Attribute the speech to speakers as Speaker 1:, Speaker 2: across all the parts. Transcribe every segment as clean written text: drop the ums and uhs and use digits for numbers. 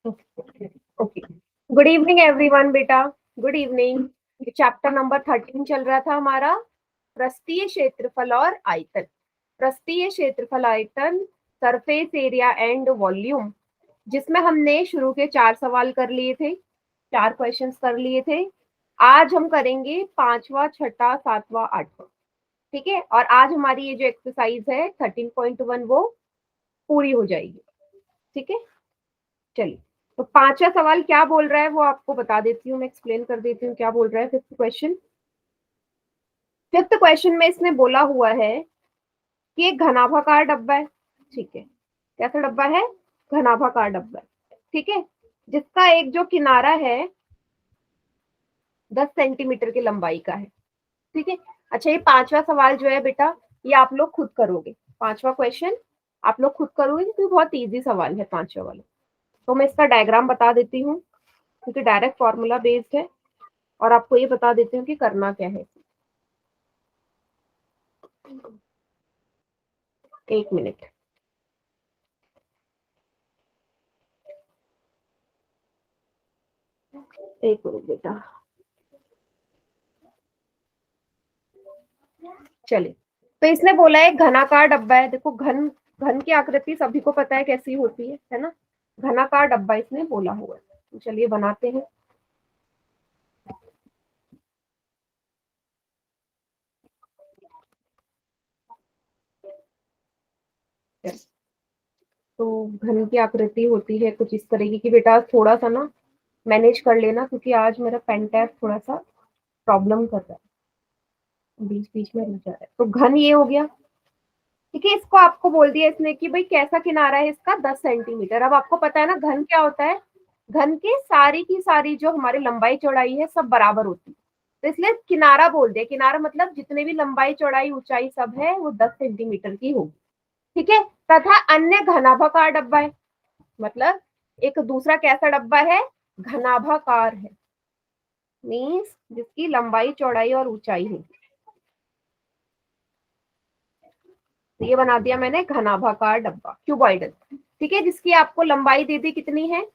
Speaker 1: Okay, good evening everyone बेटा, good evening. Chapter number 13 चल रहा था हमारा, पृष्ठीय क्षेत्रफल और आयतन। पृष्ठीय क्षेत्रफल, आयतन, सरफेस एरिया एंड वॉल्यूम, जिसमें हमने शुरू के 4 सवाल कर लिए थे, 4 क्वेश्चंस कर लिए थे। आज हम करेंगे 5वां, 6ठा, 7वां, 8वां। ठीक है, और आज हमारी ये जो एक्सरसाइज है 13.1 वो पूरी हो जाएगी। ठीक है, चलिए। तो 5वां सवाल क्या बोल रहा है वो आपको बता देती हूँ, मैं एक्सप्लेन कर देती हूँ क्या बोल रहा है। फिफ्थ क्वेश्चन, फिफ्थ क्वेश्चन में इसने बोला हुआ है कि एक घनाभाकार डब्बा है। ठीक है, कैसा डब्बा है? घनाभाकार डब्बा है। ठीक है, जिसका एक जो किनारा है 10 सेंटीमीटर की लंबाई का है। ठीक है, अच्छा, ये 5वां सवाल जो है बेटा, ये आप लोग खुद करोगे। 5वां क्वेश्चन आप लोग खुद करोगे क्योंकि बहुत इजी सवाल है 5वां वाला। तो मैं इसका डायग्राम बता देती हूँ क्योंकि डायरेक्ट फॉर्मूला बेस्ड है, और आपको ये बता देती हूँ कि करना क्या है। एक मिनट, एक मिनट बेटा। चलिए, तो इसने बोला है घनाकार डब्बा है। देखो, घन घन की आकृति सभी को पता है कैसी होती है ना? घनाकार डब्बा इसने बोला हुआ है। तो चलिए बनाते हैं। तो घन की आकृति होती है कुछ इस तरीके की बेटा। थोड़ा सा ना मैनेज कर लेना क्योंकि आज मेरा पेन टैब थोड़ा सा प्रॉब्लम कर रहा है, बीच बीच में रुक जा रहा है। तो घन ये हो गया। ठीक है, इसको आपको बोल दिया इसने कि भाई कैसा किनारा है इसका, 10 सेंटीमीटर। अब आपको पता है ना घन क्या होता है? घन की सारी जो हमारी लंबाई चौड़ाई है सब बराबर होती है, तो इसलिए किनारा बोल दिया। किनारा मतलब जितने भी लंबाई चौड़ाई ऊंचाई सब है वो 10 सेंटीमीटर की होगी। ठीक है, तथा अन्य घनाभाकार डब्बा है, मतलब एक दूसरा कैसा डब्बा है? घनाभाकार है, मीन्स जिसकी लंबाई चौड़ाई और ऊंचाई है। तो ये बना दिया मैंने घनाभाकार डब्बा, क्यूबॉइडल। ठीक है, जिसकी आपको लंबाई दे दी कितनी है?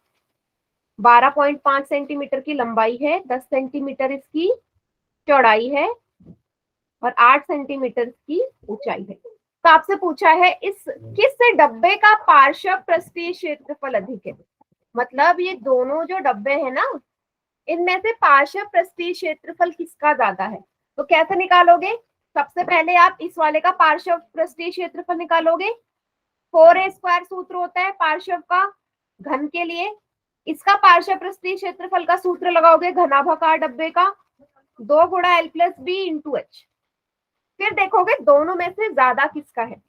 Speaker 1: 12.5 सेंटीमीटर की लंबाई है, 10 सेंटीमीटर इसकी चौड़ाई है और 8 सेंटीमीटर की ऊंचाई है। तो आपसे पूछा है इस किस डब्बे का पार्श्व पृष्ठीय क्षेत्रफल अधिक है। मतलब ये दोनों जो डब्बे हैं ना, इनमें से पार्श्व पृष्ठीय क्षेत्रफल किसका ज्यादा है? तो कैसे निकालोगे? सबसे पहले आप इस वाले का पार्श्व पृष्ठीय क्षेत्रफल निकालोगे। 4a² सूत्र होता है पार्श्व का घन के लिए। इसका पार्श्व पृष्ठीय क्षेत्रफल का सूत्र लगाओगे घनाभाकार डब्बे का, 2 गुणा l plus B into H. फिर देखोगे दोनों में से ज्यादा किसका है,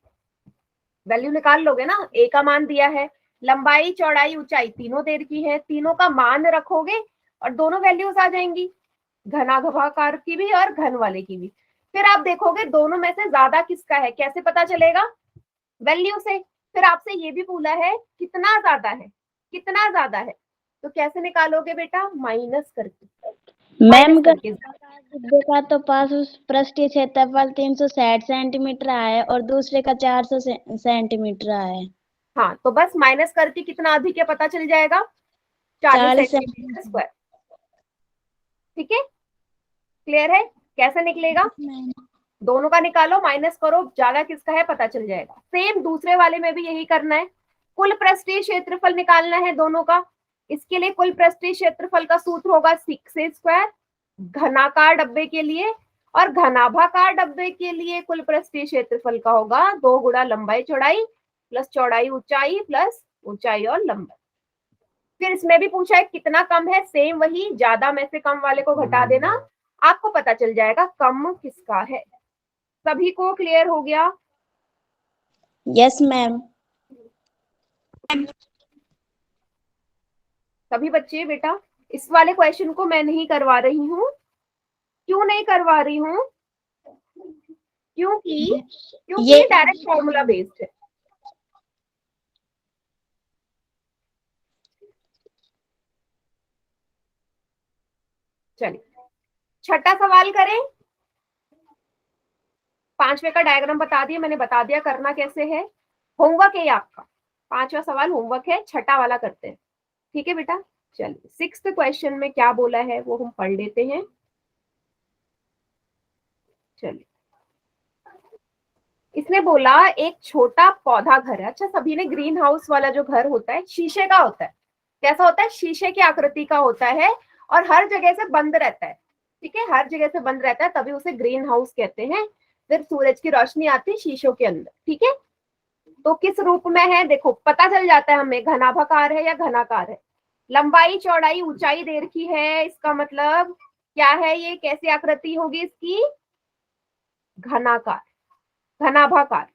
Speaker 1: वैल्यू निकाल लोगे ना। ए का मान दिया है, लंबाई चौड़ाई ऊंचाई तीनों दे रखी है, तीनों का मान रखोगे और दोनों वैल्यूज आ जाएंगी, घनाभाकार की भी और घन वाले की भी। फिर आप देखोगे दोनों में से ज्यादा किसका है, कैसे पता चलेगा? वैल्यू से। फिर आपसे ये भी बोला है कितना ज्यादा है, कितना ज्यादा है। तो कैसे निकालोगे बेटा? माइनस करके,
Speaker 2: मैम
Speaker 1: माइनस करके।
Speaker 2: डिब्बे का तो पास पृष्ठीय क्षेत्रफल 360 सेंटीमीटर है और दूसरे का 400 सेंटीमीटर है।
Speaker 1: हाँ, तो बस माइनस करके कितना अधिक है पता चल जाएगा, 40
Speaker 2: 40
Speaker 1: सेंटीमीटर स्क्वायर। ठीक है, क्लियर है? कैसे निकलेगा?
Speaker 2: सेंटीमीटर।
Speaker 1: दोनों का निकालो, माइनस करो, ज्यादा किसका है पता चल जाएगा। सेम दूसरे वाले में भी यही करना है, कुल पृष्ठीय क्षेत्रफल निकालना है दोनों का। इसके लिए कुल पृष्ठीय क्षेत्रफल का सूत्र होगा 6a²। घनाकार डब्बे के लिए और घनाभाकार डब्बे के लिए कुल पृष्ठीय क्षेत्रफल का होगा 2 गुणा लंबाई चौड़ाई प्लस चौड़ाई ऊंचाई प्लस ऊंचाई और लंबाई। फिर इसमें भी पूछा है कितना कम है, सेम वही, ज्यादा में से कम वाले को घटा देना, आपको पता चल जाएगा कम किसका है। सभी को क्लियर हो गया?
Speaker 2: Yes ma'am.
Speaker 1: सभी बच्चे बेटा, इस वाले क्वेश्चन को मैं नहीं करवा रही हूँ। क्यों नहीं करवा रही हूँ? क्योंकि क्योंकि
Speaker 2: ये
Speaker 1: ये डायरेक्ट फॉर्मूला बेस्ड है। चलिए, छठा सवाल करें। 5वें का डायग्राम बता दिया मैंने, बता दिया करना कैसे है। होमवर्क है ये आपका, 5वां सवाल होमवर्क है, छठा वाला करते हैं। ठीक है बेटा, चलिए 6th क्वेश्चन में क्या बोला है वो हम पढ़ लेते हैं। चलिए, इसने बोला एक छोटा पौधा घर है। अच्छा, सभी ने ग्रीन हाउस वाला जो घर होता है शीशे का होता है, कैसा होता है, शीशे की आकृति का होता है और हर जगह से बंद रहता है। ठीक है, हर जगह से बंद रहता है, तभी उसे ग्रीन हाउस कहते हैं। फिर सूरज की रोशनी आती है शीशों के अंदर। ठीक है, तो किस रूप में है देखो, पता चल जाता है हमें, घनाभाकार है या घनाकार है। लंबाई चौड़ाई ऊंचाई दे रखी है, इसका मतलब क्या है, ये कैसी आकृति होगी इसकी, घनाकार, घनाभाकार।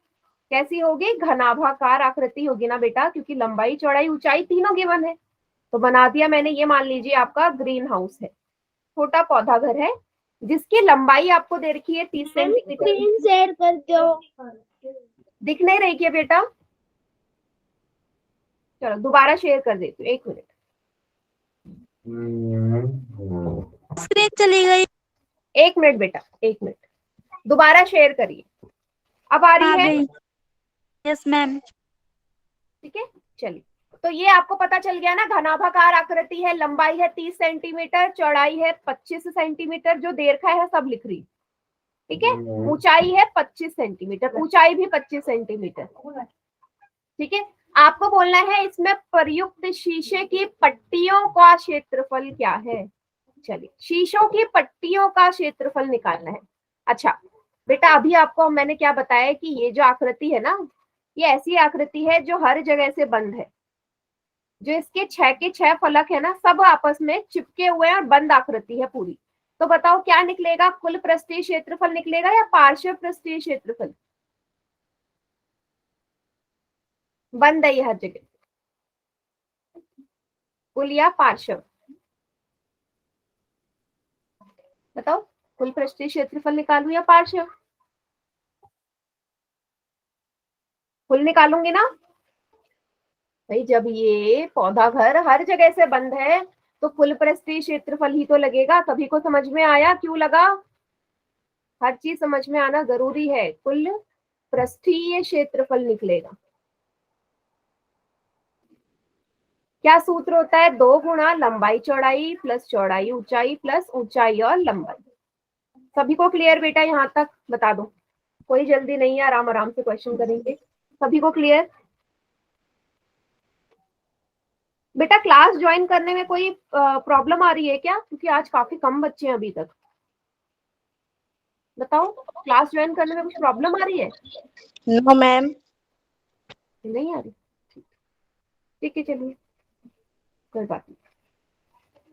Speaker 1: कैसी होगी, घनाभाकार आकृति होगी ना बेटा, क्योंकि लंबाई चौड़ाई ऊंचाई तीनों गिवन है। तो बना दिया मैंने, ये मान लीजिए आपका ग्रीन हाउस है, छोटा पौधा घर है जिसकी लंबाई आपको दे रखी है 30 सेंटीमीटर।
Speaker 2: स्क्रीन शेयर कर दो।
Speaker 1: दिख नहीं रही क्या बेटा, चलो दोबारा शेयर कर देती हूँ, 1 मिनट।
Speaker 2: स्क्रीन चली गई।
Speaker 1: 1 मिनट बेटा, 1 मिनट, दोबारा शेयर करिए, अब आ रही है।
Speaker 2: Yes ma'am.
Speaker 1: ठीक है, चलिए, तो ये आपको पता चल गया ना, घनाभाकार आकृति है, लंबाई है 30 सेंटीमीटर, चौड़ाई है 25 सेंटीमीटर, जो दे रखा है सब लिख रही। ठीक है, ऊंचाई है 25 सेंटीमीटर, ऊंचाई भी 25 सेंटीमीटर। ठीक है, आपको बोलना है इसमें प्रयुक्त शीशे की पट्टियों का क्षेत्रफल क्या है। चलिए, शीशों की पट्टियों का क्षेत्रफल निकालना है। अच्छा बेटा, अभी आपको मैंने क्या बताया कि ये जो आकृति है ना, ये ऐसी आकृति है जो हर जगह से बंद है। जो इसके 6 के 6 फलक है ना, सब आपस में चिपके हुए हैं और बंद आकृति है पूरी। तो बताओ क्या निकलेगा, कुल पृष्ठीय क्षेत्रफल निकलेगा या पार्श्व पृष्ठीय क्षेत्रफल। बंद है ये हर जगह, कुल या पार्श्व, बताओ, कुल पृष्ठीय क्षेत्रफल निकालूं या पार्श्व। कुल निकालूंगी ना भाई, जब ये पौधा घर हर जगह से बंद है तो कुल पृष्ठीय क्षेत्रफल ही तो लगेगा। सभी को समझ में आया क्यों लगा, हर चीज समझ में आना जरूरी है। कुल पृष्ठीय क्षेत्रफल निकलेगा, क्या सूत्र होता है, 2 गुणा लंबाई चौड़ाई प्लस चौड़ाई ऊंचाई प्लस ऊंचाई और लंबाई। सभी को क्लियर बेटा, यहाँ तक बता दो, कोई जल्दी नहीं है, आराम आराम से क्वेश्चन करेंगे। सभी को क्लियर बेटा, क्लास ज्वाइन करने में कोई प्रॉब्लम आ रही है क्या, क्योंकि आज काफी कम बच्चे हैं अभी तक। बताओ, क्लास ज्वाइन करने में कुछ प्रॉब्लम आ रही है।
Speaker 2: No ma'am.
Speaker 1: नहीं आ रही, ठीक है, चलिए कोई बात नहीं।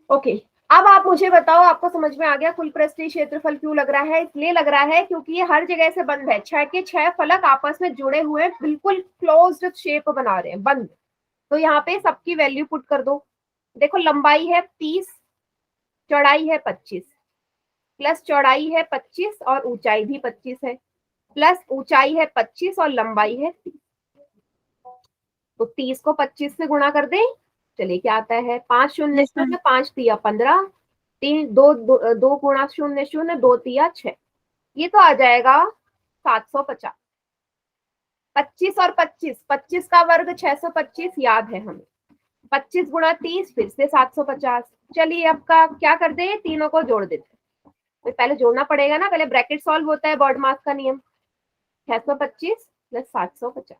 Speaker 1: ओके, अब आप मुझे बताओ, आपको समझ में आ गया कुल पृष्ठीय क्षेत्रफल क्यों लग रहा है। इसलिए लग रहा है क्योंकि ये हर जगह से बंद है, 6 के 6 फलक आपस में जुड़े हुए हैं, बिल्कुल क्लोज्ड शेप बना रहे हैं, बंद। तो यहाँ पे सबकी वैल्यू पुट कर दो। देखो, लंबाई है 30, चौड़ाई है 25, प्लस चौड़ाई है 25 और ऊंचाई भी 25 है, प्लस ऊंचाई है 25 और लंबाई है 30। तो 30 को 25 से गुणा कर दें, चलिए क्या आता है, 5 शून्य शून्य, 5 तिया 15, 3 2 2 गुणा 0 0, 2 तिया 6, ये तो आ जाएगा 750। 25 और 25, 25 का वर्ग 625 याद है हमें, 25 गुणा 30 फिर से 750। चलिए अब का क्या कर दे, तीनों को जोड़ देते, तो पहले जोड़ना पड़ेगा ना, पहले ब्रैकेट सॉल्व होता है बॉड मास का नियम। 625 प्लस 750,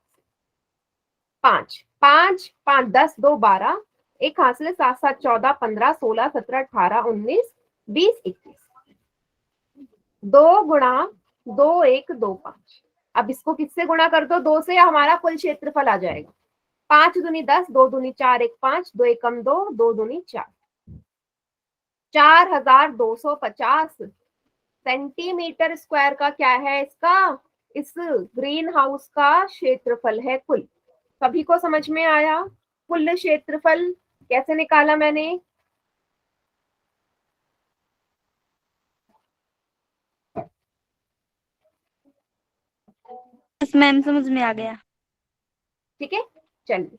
Speaker 1: 5 5 5 10 2 12, एक हाथ से 7 7 14 15 16 17 18 19 20 21, 2 गुणा 2 1 2 5। अब इसको किससे गुणा कर दो, 2 से, हमारा कुल क्षेत्रफल आ जाएगा। 5 दूनी 10, 2 दूनी 4, 1 5, 2 एकम 2, 2 दूनी 4, 4250 सेंटीमीटर स्क्वायर का क्या है इसका, इस ग्रीन हाउस का क्षेत्रफल है कुल। सभी को समझ में आया, कुल क्षेत्रफल कैसे निकाला मैंने।
Speaker 2: मैम समझ में आ गया।
Speaker 1: ठीक है, चलिए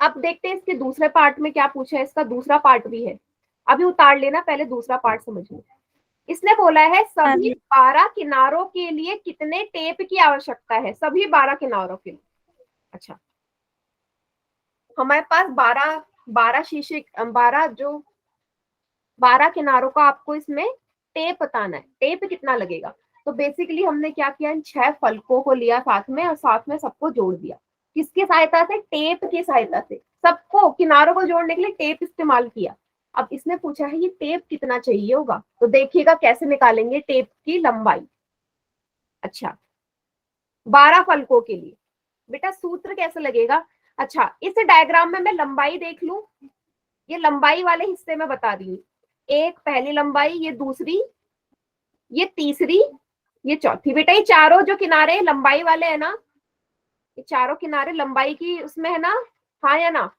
Speaker 1: अब देखते हैं इसके दूसरे पार्ट में क्या पूछा है। इसका दूसरा पार्ट भी है, अभी उतार लेना, पहले दूसरा पार्ट समझिए। इसने बोला है सभी 12 किनारों के लिए कितने टेप की आवश्यकता है, सभी 12 किनारों के लिए। अच्छा, हमारे पास 12 12 किनारों का आपको इसमें टेप बताना है। टेप कितना लगेगा, तो बेसिकली हमने क्या किया, इन 6 फलकों को लिया साथ में और साथ में सबको जोड़ दिया। किसकी सहायता से? टेप की सहायता से। सबको किनारों को जोड़ने के लिए टेप इस्तेमाल किया। अब इसने पूछा है ये टेप कितना चाहिए होगा, तो देखिएगा कैसे निकालेंगे टेप की लंबाई। अच्छा, 12 फलकों के लिए बेटा सूत्र कैसे लगेगा? अच्छा, इस डायग्राम में मैं लंबाई देख लूं, ये लंबाई वाले हिस्से में बता रही हूँ। एक पहली लंबाई, ये दूसरी, ये तीसरी, ये चौथी। बेटा ये चारों जो किनारे लंबाई वाले है ना, ये चारों किनारे लंबाई की उसमें है ना, हाँ या ना?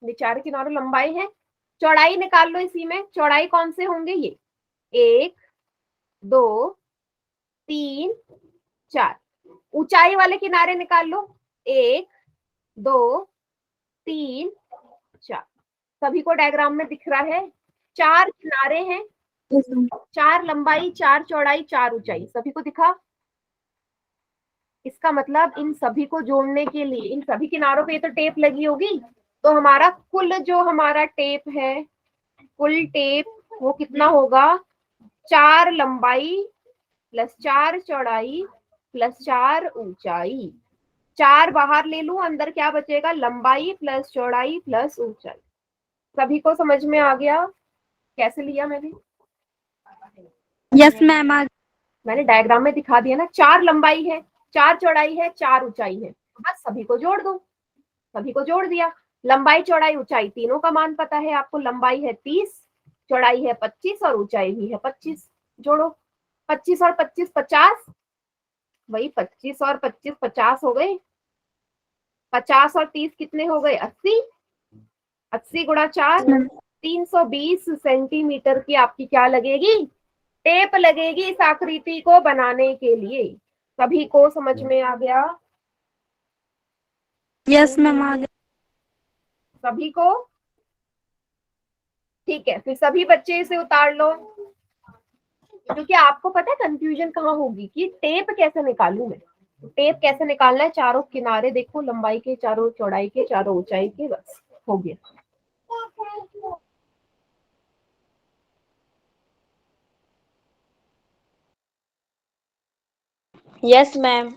Speaker 1: ये चारों किनारे लंबाई है। चौड़ाई निकाल लो इसी में, चौड़ाई कौन से होंगे? ये 1 2 3 4। ऊंचाई वाले किनारे निकाल लो, 1 2 3 4। सभी को डायग्राम में दिख रहा है? 4 किनारे हैं, 4 लंबाई, 4 चौड़ाई, 4 ऊंचाई, सभी को दिखा? इसका मतलब इन सभी को जोड़ने के लिए इन सभी किनारों पे तो टेप लगी होगी, तो हमारा कुल जो हमारा टेप है, कुल टेप वो कितना होगा? 4 लंबाई प्लस 4 चौड़ाई प्लस 4 ऊंचाई। 4 बाहर ले लूं, अंदर क्या बचेगा? लंबाई प्लस चौड़ाई प्लस ऊंचाई। सभी को समझ में आ गया कैसे लिया मैंने?
Speaker 3: Yes ma'am.
Speaker 1: मैंने डायग्राम में दिखा दिया ना, 4 लंबाई है, 4 चौड़ाई है, 4 ऊंचाई है, बस सभी को जोड़ दो। सभी को जोड़ दिया। लंबाई चौड़ाई ऊंचाई तीनों का मान पता है आपको। लंबाई है 30, चौड़ाई है 25 और ऊंचाई भी है 25। जोड़ो, 25 और 25 50, वही 25 और 25 50 हो गए। 50 और 30 कितने हो गए? 80। 80 गुणा 4 320 सेंटीमीटर की आपकी क्या लगेगी? टेप लगेगी इस आकृति को बनाने के लिए। सभी को समझ में आ गया?
Speaker 3: यस मैम आ गया।
Speaker 1: सभी को? ठीक है, फिर सभी बच्चे इसे उतार लो, क्योंकि आपको पता है कंफ्यूजन कहाँ होगी कि टेप कैसे निकालूं मैं। टेप कैसे निकालना है? चारों किनारे देखो, लंबाई के, चारों चौड़ाई के, चारों ऊंचाई के, बस हो गया।
Speaker 2: Yes ma'am.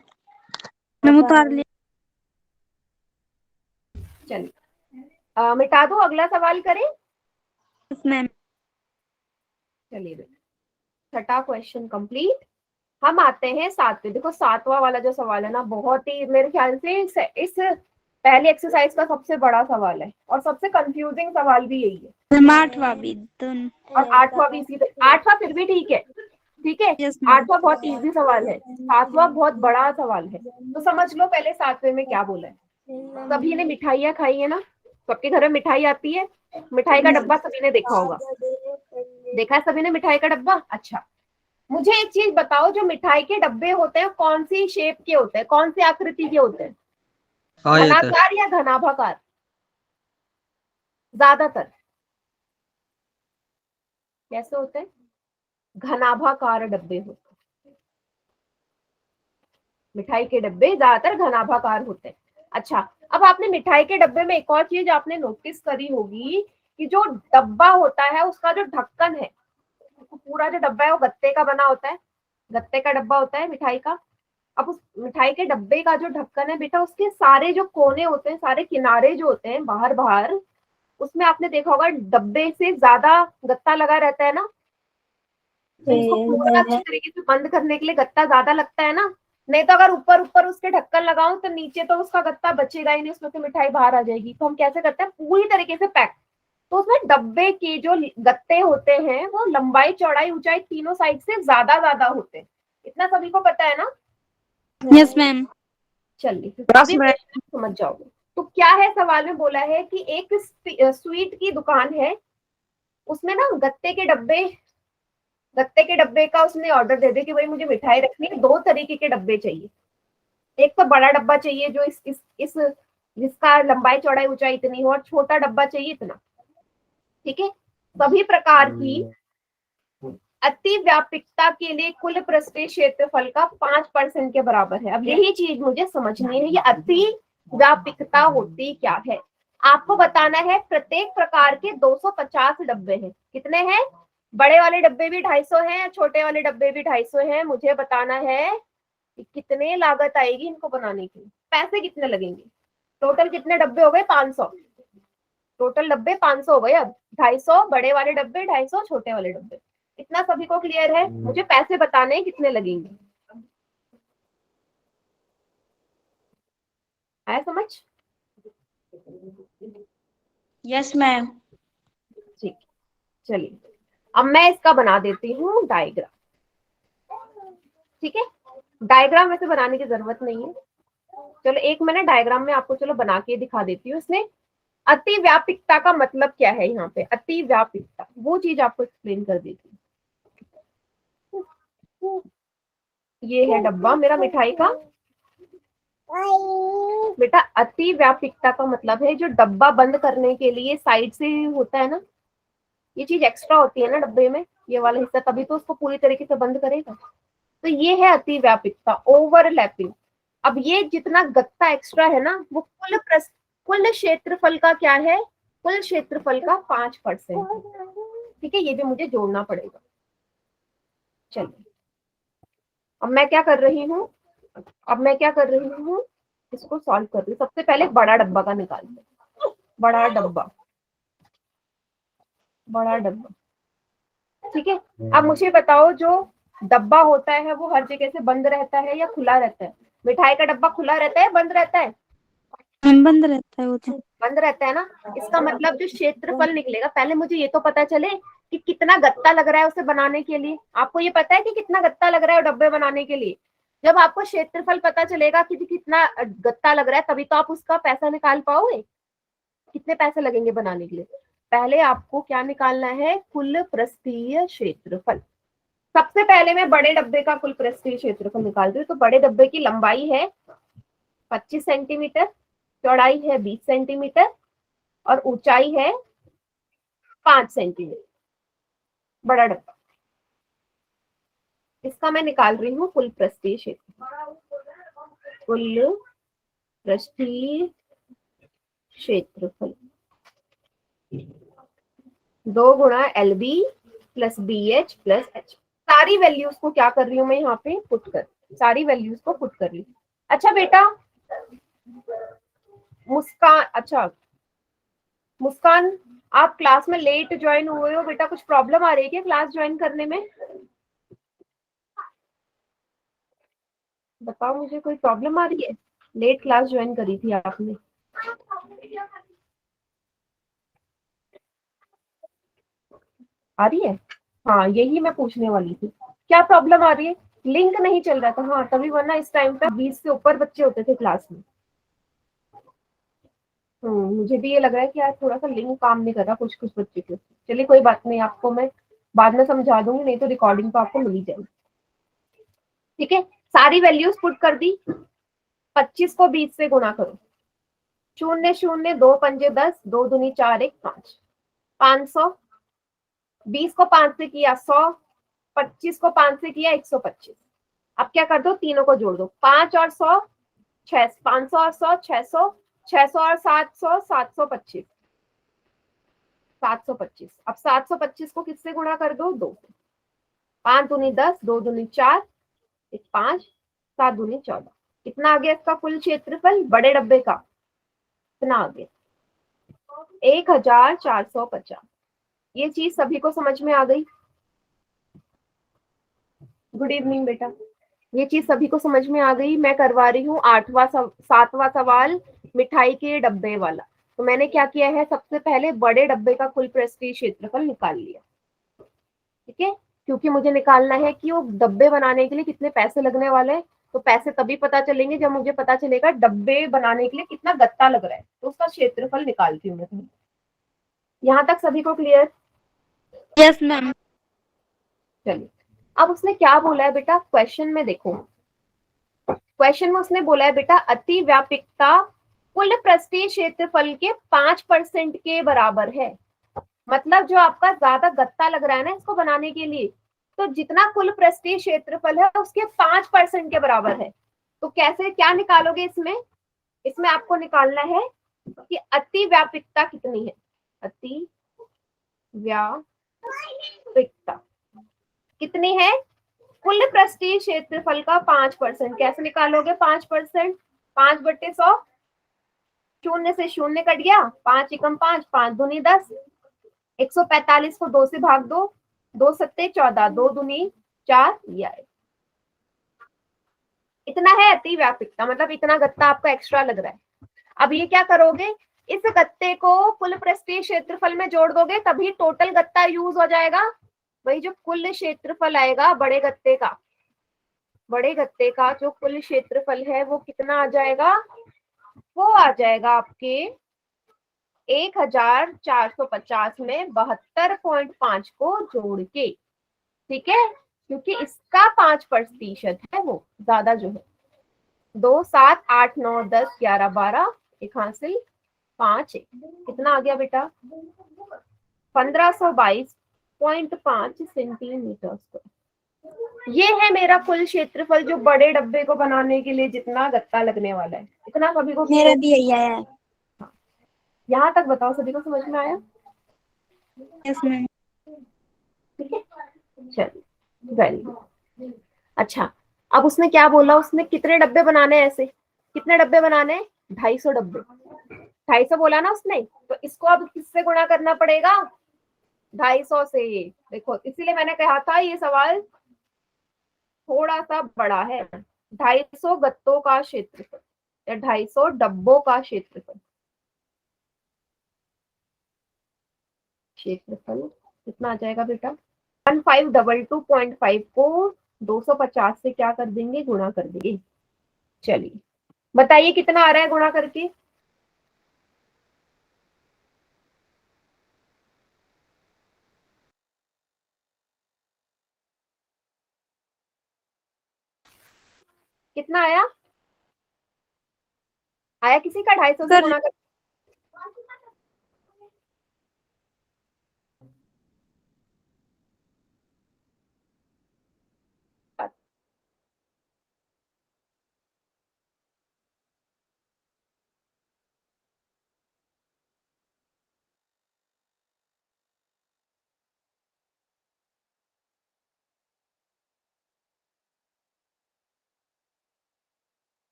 Speaker 3: मैम उतार लिया।
Speaker 1: चलिए मिटा दो, अगला सवाल करें।
Speaker 3: Yes ma'am.
Speaker 1: चलिए, छठा क्वेश्चन कंप्लीट। हम आते हैं 7वें। देखो 7वां वाला जो सवाल है ना, बहुत ही मेरे ख्याल से इस पहले एक्सरसाइज का सबसे बड़ा सवाल है और सबसे कंफ्यूजिंग सवाल भी यही है।
Speaker 3: मैम 8वां भी दोनों।
Speaker 1: और 8वां भी इसी, 8वां फिर भी ठीक है, ठीक है।
Speaker 3: Yes ma'am.
Speaker 1: 8वां बहुत इजी सवाल है, 7वां बहुत बड़ा सवाल है। तो समझ लो पहले 7वें में क्या बोला है। सभी ने मिठाइयाँ खाई है ना, सबके घर में मिठाई आती है, मिठाई का डब्बा सभी ने देखा होगा। देखा है सभी ने मिठाई का डब्बा? अच्छा, मुझे एक चीज बताओ, जो मिठाई के डब्बे होते हैं कौन सी शेप के होते हैं, कौन सी आकृति के होते हैं? घनाकार या घनाभाकार? ज्यादातर कैसे होते हैं? घनाभाकार डब्बे होते हैं। मिठाई के डब्बे ज्यादातर घनाभाकार होते हैं। अच्छा, अब आपने मिठाई के डब्बे में एक और चीज आपने नोटिस करी होगी कि जो डब्बा होता है उसका जो ढक्कन है, पूरा जो डब्बा है वो गत्ते का बना होता है। गत्ते का डब्बा होता है मिठाई का। अब उस मिठाई के डब्बे का जो ढक्कन है बेटा, उसके सारे जो कोने होते हैं, सारे किनारे जो होते हैं बाहर बाहर, उसमें आपने देखा होगा डब्बे से ज्यादा गत्ता लगा रहता है ना। तो इसको पूरा अच्छी तरीके से बंद करने के लिए गत्ता ज्यादा लगता है ना। नहीं तो अगर ऊपर ऊपर उसके ढक्कन लगाऊं तो नीचे तो उसका गत्ता बचेगा ही नहीं, उसमें से मिठाई बाहर आ जाएगी। तो हम कैसे करते हैं? पूरी तरीके से पैक। तो उसमें डब्बे के जो गत्ते होते हैं वो लंबाई चौड़ाई ऊंचाई तीनों साइड से ज्यादा ज्यादा होते हैं। इतना सभी को पता है ना?
Speaker 3: Yes ma'am.
Speaker 1: चलिए अभी समझ जाओगे। तो क्या है सवाल में बोला है कि एक स्वीट की दुकान है, उसमें ना गत्ते के डब्बे का उसने ऑर्डर दे दिया कि भाई मुझे मिठाई रखनी है, 2 तरीके के डब्बे चाहिए। एक तो बड़ा डब्बा चाहिए जो इस जिसका लंबाई चौड़ाई ऊंचाई इतनी हो, और छोटा डब्बा चाहिए इतना। ठीक है, सभी प्रकार की अति व्यापकता के लिए कुल पृष्ठीय क्षेत्रफल का 5% के बराबर है। अब यही चीज मुझे समझनी है, ये अति व्यापकता होती क्या है? आपको बताना है प्रत्येक प्रकार के 250 डब्बे हैं। कितने हैं? बड़े वाले डब्बे भी 250 हैं, छोटे वाले डब्बे भी 250 हैं। मुझे बताना है कि कितने लागत आएगी इनको बनाने की, पैसे कितने लगेंगे। टोटल कितने डब्बे हो गए? 500। टोटल डब्बे 500 हो गए। अब 250 बड़े वाले डब्बे, 250 छोटे वाले डब्बे। इतना सभी को क्लियर है? मुझे पैसे बताने हैं कितने लगेंगे। आया समझ?
Speaker 2: Yes ma'am.
Speaker 1: ठीक, चलिए अब मैं इसका बना देती हूँ डायग्राम। ठीक है, डायग्राम वैसे बनाने की जरूरत नहीं है। चलो एक मैंने डायग्राम में आपको चलो बना के दिखा देती हूँ। इसमें अतिव्यापिकता का मतलब क्या है? यहाँ पे अतिव्यापिकता वो चीज आपको एक्सप्लेन कर देती हूँ। ये है डब्बा मेरा मिठाई का। बेटा अतिव्यापिकता का मतलब है जो डब्बा बंद करने के लिए साइड से होता है ना, ये चीज एक्स्ट्रा होती है ना डब्बे में, ये वाला हिस्सा, तभी तो उसको पूरी तरीके से बंद करेगा। तो ये है अतिव्यापिकता, ओवरलैपिंग। अब ये जितना गत्ता एक्स्ट्रा है ना वो कुल क्षेत्रफल का क्या है? कुल क्षेत्रफल का 5%। ठीक है, ये भी मुझे जोड़ना पड़ेगा। चलिए अब मैं क्या कर रही हूँ, इसको सॉल्व कर रही हूँ। सबसे पहले बड़ा डब्बा का निकालते हैं। बड़ा डब्बा। ठीक है, अब मुझे बताओ जो डब्बा होता है वो हर जगह से बंद रहता है या खुला रहता है? मिठाई का डब्बा खुला रहता है, बंद रहता है?
Speaker 3: मैम बंद रहता है वो तो।
Speaker 1: बंद रहता है ना। इसका मतलब जो क्षेत्रफल निकलेगा, पहले मुझे ये तो पता चले कि कितना गत्ता लग रहा है उसे बनाने के लिए। आपको ये पता है कि कितना गत्ता लग रहा है डब्बे बनाने के लिए? जब आपको क्षेत्रफल पता चलेगा कि कितना गत्ता लग रहा है, तभी तो आप उसका पैसा निकाल पाओगे। कितने पैसे लगेंगे बनाने के लिए? पहले आपको क्या निकालना है? कुल पृष्ठीय क्षेत्रफल। सबसे पहले मैं बड़े डब्बे का कुल पृष्ठीय क्षेत्रफल निकालती हूँ। तो बड़े डब्बे की लंबाई है 25 सेंटीमीटर, चौड़ाई है 20 सेंटीमीटर और ऊंचाई है 5 सेंटीमीटर। बड़ा डब्बा, इसका मैं निकाल रही हूँ कुल पृष्ठीय क्षेत्रफल। कुल पृष्ठीय क्षेत्रफल 2 गुणा LB plus BH plus H। सारी वैल्यूज को क्या कर रही हूँ मैं यहाँ पे पुट कर रही हूँ। अच्छा बेटा मुस्कान, आप क्लास में लेट ज्वाइन हुए हो बेटा, कुछ प्रॉब्लम आ रही है क्या क्लास ज्वाइन करने में? बताओ मुझे, कोई प्रॉब्लम आ रही है? लेट क्लास ज्वाइन करी थी आपने। आ रही है? हाँ यही मैं पूछने वाली थी, क्या प्रॉब्लम आ रही है? लिंक नहीं चल रहा था। हाँ तभी, वरना इस टाइम पे 20 से ऊपर बच्चे होते थे क्लास में। मुझे भी ये लग रहा है कि यार थोड़ा सा लिंक काम नहीं कर रहा कुछ बच्चे के। चलिए कोई बात नहीं, आपको मैं बाद में समझा दूंगी, नहीं तो रिकॉर्डिंग तो आपको मिल ही जाएगी। ठीक है, सारी वैल्यूज पुट कर दी। 25 को 20 से गुणा करो। 0 0 2 पंजे 10, 2 दूनी 4 1 5, 500। 20 को 5 से किया 100, 25 को 5 से किया 125। अब क्या कर दो, तीनों को जोड़ दो। 5 और 100 6, 500 और 100 600, 600 और 700 725, 725। अब 725 को किससे गुणा कर दो? 2 से। 5 दूनी 10, 2 दूनी 4 1 5, 7 दूनी 14। कितना आ गया इसका कुल क्षेत्रफल बड़े डब्बे का? कितना आ गया? 1450। ये चीज सभी को समझ में आ गई? गुड इवनिंग बेटा, ये चीज सभी को समझ में आ गई? मैं करवा रही हूँ 7वां सवाल मिठाई के डब्बे वाला। तो मैंने क्या किया है, सबसे पहले बड़े डब्बे का कुल पृष्ठीय क्षेत्रफल निकाल लिया। ठीक है, क्योंकि मुझे निकालना है कि वो डब्बे बनाने के लिए कितने पैसे लगने वाले हैं। तो पैसे तभी पता चलेंगे जब मुझे पता चलेगा डब्बे बनाने के लिए कितना गत्ता लग रहा है, तो उसका क्षेत्रफल निकालती हूँ मैं। यहाँ तक सभी को क्लियर?
Speaker 3: Yes ma'am.
Speaker 1: चलिए अब उसने क्या बोला है बेटा, क्वेश्चन में देखो। क्वेश्चन में उसने बोला है बेटा अतिव्यापिकता कुल पृष्ठीय क्षेत्रफल के 5% के बराबर है। मतलब जो आपका ज्यादा गत्ता लग रहा है ना इसको बनाने के लिए, तो जितना कुल पृष्ठीय क्षेत्रफल है उसके 5% के बराबर है। तो कैसे, क्या निकालोगे इसमें? इसमें आपको निकालना है कि अति व्यापकता कितनी है, अति व्यापकता कितनी है, कुल पृष्ठीय क्षेत्रफल का 5%। कैसे निकालोगे 5%? 5/100, शून्य से शून्य कट गया, 5 एकम 5, 5 दूनी 10, 145 को 2 से भाग दो, 2 सत्ते 14, 2 दूनी 4, ये आए। इतना है अति व्यापकता, मतलब इतना गत्ता आपका एक्स्ट्रा लग रहा है। अब ये क्या करोगे, इस गत्ते को कुल पृष्ठीय क्षेत्रफल में जोड़ दोगे, तभी टोटल गत्ता यूज हो जाएगा। वही जो कुल क्षेत्रफल आएगा बड़े गत्ते का, बड़े गत्ते का जो कुल क्षेत्रफल है वो कितना आ जाएगा, वो आ जाएगा आपके 1450 में 72.5 को जोड़ के, ठीक है, क्योंकि इसका 5% है, वो ज्यादा जो है 2 7 8 9 10 11 12, एक हासिल 5 कितना आ गया बेटा, 1522.5 सेंटीमीटर स्क्वायर। ये है मेरा कुल क्षेत्रफल जो बड़े डब्बे को बनाने के लिए जितना गत्ता लगने वाला है। इतना सभी को
Speaker 3: मेरा भी यही आया है।
Speaker 1: यहाँ तक बताओ, सभी को समझ में आया?
Speaker 3: Yes ma'am.
Speaker 1: ठीक है, चलिए वेरी गुड। अच्छा, अब उसने क्या बोला, उसने कितने डब्बे बनाने हैं, ऐसे कितने डब्बे बनाने हैं, 250 डब्बे। 250 बोला ना उसने, तो इसको अब किससे गुणा करना पड़ेगा, 250 से। देखो इसीलिए मैंने कहा था ये सवाल थोड़ा सा बड़ा है। 250 गत्तों का क्षेत्रफल या 250 डब्बों का क्षेत्रफल, क्षेत्रफल कितना आ जाएगा बेटा, 1522.5 को 250 से क्या कर देंगे, गुणा कर देंगे। चलिए बताइए कितना आ रहा है गुणा करके, कितना आया, आया किसी का 250 से गुणा कर?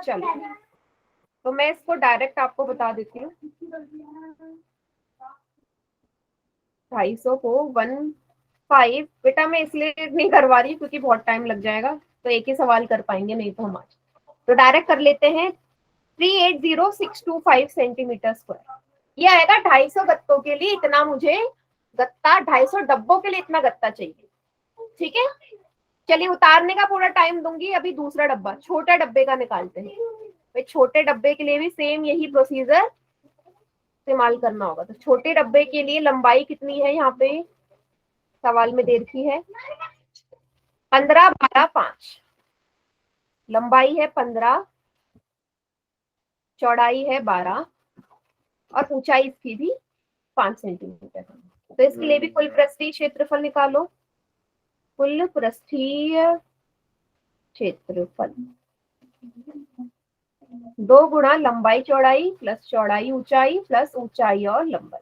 Speaker 1: चलो तो मैं इसको डायरेक्ट आपको बता देती हूँ, 250 को 15, बेटा मैं इसलिए नहीं करवा रही क्योंकि बहुत टाइम लग जाएगा, तो एक ही सवाल कर पाएंगे नहीं तो हम आज, तो डायरेक्ट कर लेते हैं। 380625 सेंटीमीटर स्क्वायर, ये आएगा 250 गत्तों के लिए, इतना मुझे गत्ता, 250 डब्बों के लिए इतना गत्ता चाहिए, ठीक है। चलिए उतारने का पूरा टाइम दूंगी, अभी दूसरा डब्बा छोटा डब्बे का निकालते हैं। भाई छोटे डब्बे के लिए भी सेम यही प्रोसीजर इस्तेमाल करना होगा। तो छोटे डब्बे के लिए लंबाई कितनी है, यहाँ पे सवाल में दे रखी है 15 12 5, लंबाई है 15, चौड़ाई है 12 और ऊंचाई इसकी भी 5 सेंटीमीटर। तो इसके लिए भी कुल पृष्ठीय क्षेत्रफल निकालो, कुल पृष्ठीय क्षेत्रफल 2 गुणा लंबाई चौड़ाई प्लस चौड़ाई ऊंचाई प्लस ऊंचाई और लंबाई,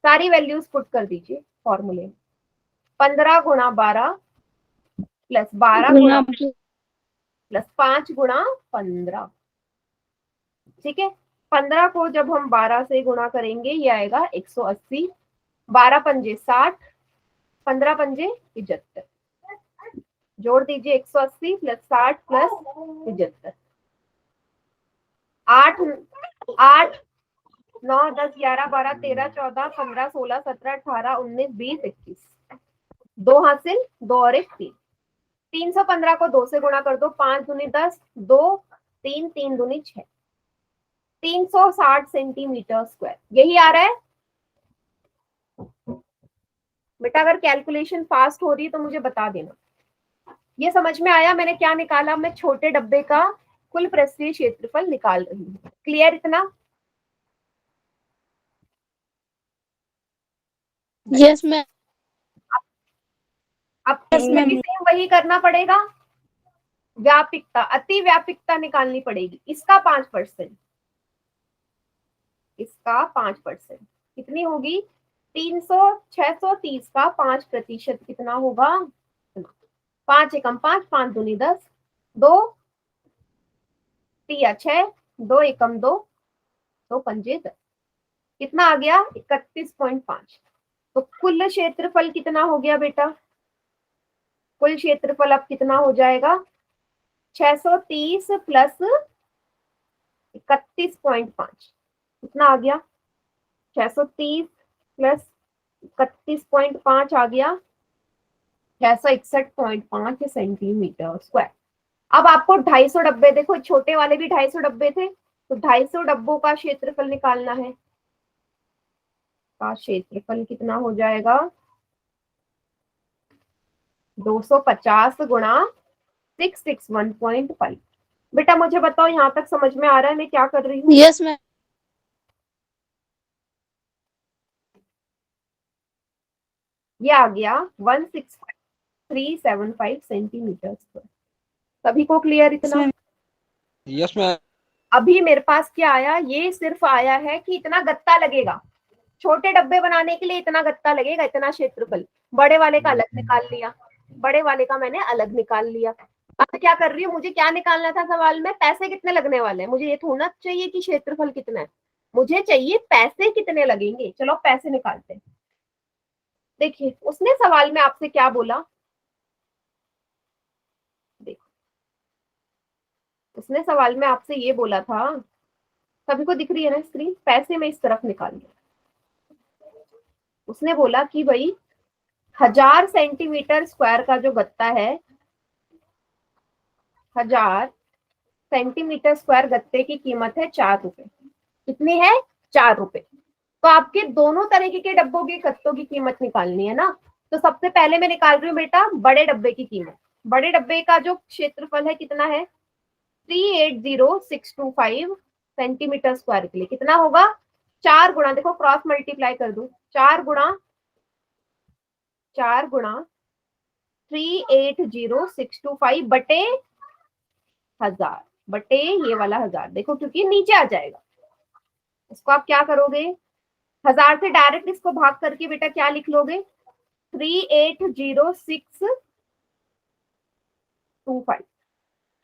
Speaker 1: सारी वैल्यूज पुट कर दीजिए फॉर्मूले में। 15 गुणा 12 प्लस 12 गुणा प्लस 5 गुणा 15, ठीक है। 15 को जब हम 12 से गुणा करेंगे ये आएगा 180, 12 पंजे 60, 15 पंजे 75, जोड़ दीजिए 180 प्लस 60 प्लस 75, 8 8 9 10 11 12 13 14 15 16 17 18 19 20 21, 2 हासिल 2 और 1 3, 315 को 2 से गुणा कर दो, 5 दूनी 10, 2 3 3 दूनी 6, 360 सेंटीमीटर स्क्वायर, यही आ रहा है बेटा। अगर कैलकुलेशन फास्ट हो रही है तो मुझे बता देना। ये समझ में आया मैंने क्या निकाला, मैं छोटे डब्बे का कुल पृष्ठीय क्षेत्रफल निकाल रही हूँ, क्लियर इतना?
Speaker 3: Yes ma'am.
Speaker 1: अब
Speaker 3: Yes,
Speaker 1: इसमें भी
Speaker 3: ma'am.
Speaker 1: सेम वही करना पड़ेगा, व्यापिकता, अति व्यापिकता निकालनी पड़ेगी, इसका 5%, इसका 5% कितनी होगी? 630 का 5% कितना होगा? 5 एकम 5, 5 दूनी 10, 2 तिया 6, 2 एकम 2, 2 पंजे 10, कितना आ गया? 31.5। तो कुल क्षेत्रफल कितना हो गया बेटा? कुल क्षेत्रफल अब कितना हो जाएगा? 630 प्लस 31.5 कितना आ गया? 630 प्लस 31.5 आ गया 661.5 सेंटीमीटर स्क्वायर। अब आपको 250 डब्बे, देखो छोटे वाले भी 250 डब्बे थे, तो 250 डब्बों का क्षेत्रफल निकालना है। का क्षेत्रफल कितना हो जाएगा? 250 गुणा 661.5। बेटा मुझे बताओ यहाँ तक समझ में आ रहा है मैं क्या कर रही हूँ?
Speaker 3: Yes ma'am.
Speaker 1: ये आ गया 16375 सेंटीमीटर स्क्वायर। सभी को क्लियर इतना?
Speaker 4: Yes ma'am.
Speaker 1: अभी मेरे पास क्या आया? ये सिर्फ आया है कि इतना गत्ता लगेगा, छोटे डब्बे बनाने के लिए इतना गत्ता लगेगा, इतना क्षेत्रफल। बड़े वाले का अलग निकाल लिया, बड़े वाले का मैंने अलग निकाल लिया। अब क्या कर रही हूँ? मुझे क्या निकालना था सवाल में? पैसे कितने लगने वाले हैं। मुझे ये थोड़ा चाहिए कि क्षेत्रफल कितना है, मुझे चाहिए पैसे कितने लगेंगे। चलो पैसे निकालते हैं। देखिए उसने सवाल में आपसे क्या बोला, देखो उसने सवाल में आपसे ये बोला था, सभी को दिख रही है ना स्क्रीन? पैसे में इस तरफ निकाल दिया। उसने बोला कि भाई 1000 सेंटीमीटर स्क्वायर का जो गत्ता है, 1000 सेंटीमीटर स्क्वायर गत्ते की कीमत है 4 रुपए। कितनी है? 4 रुपए। तो आपके दोनों तरीके के डब्बों के गत्तों की कीमत निकालनी है ना। तो सबसे पहले मैं निकाल रही हूँ बेटा बड़े डब्बे की कीमत। बड़े डब्बे का जो क्षेत्रफल है कितना है? 380625 सेंटीमीटर स्क्वायर के लिए कितना होगा? 4 गुणा, देखो क्रॉस मल्टीप्लाई कर दूं, 4 गुणा 380625 बटे 1000 बटे ये वाला 1000, देखो क्योंकि नीचे आ जाएगा। इसको आप क्या करोगे? 1000 से डायरेक्ट इसको भाग करके बेटा क्या लिख लोगे? 380,625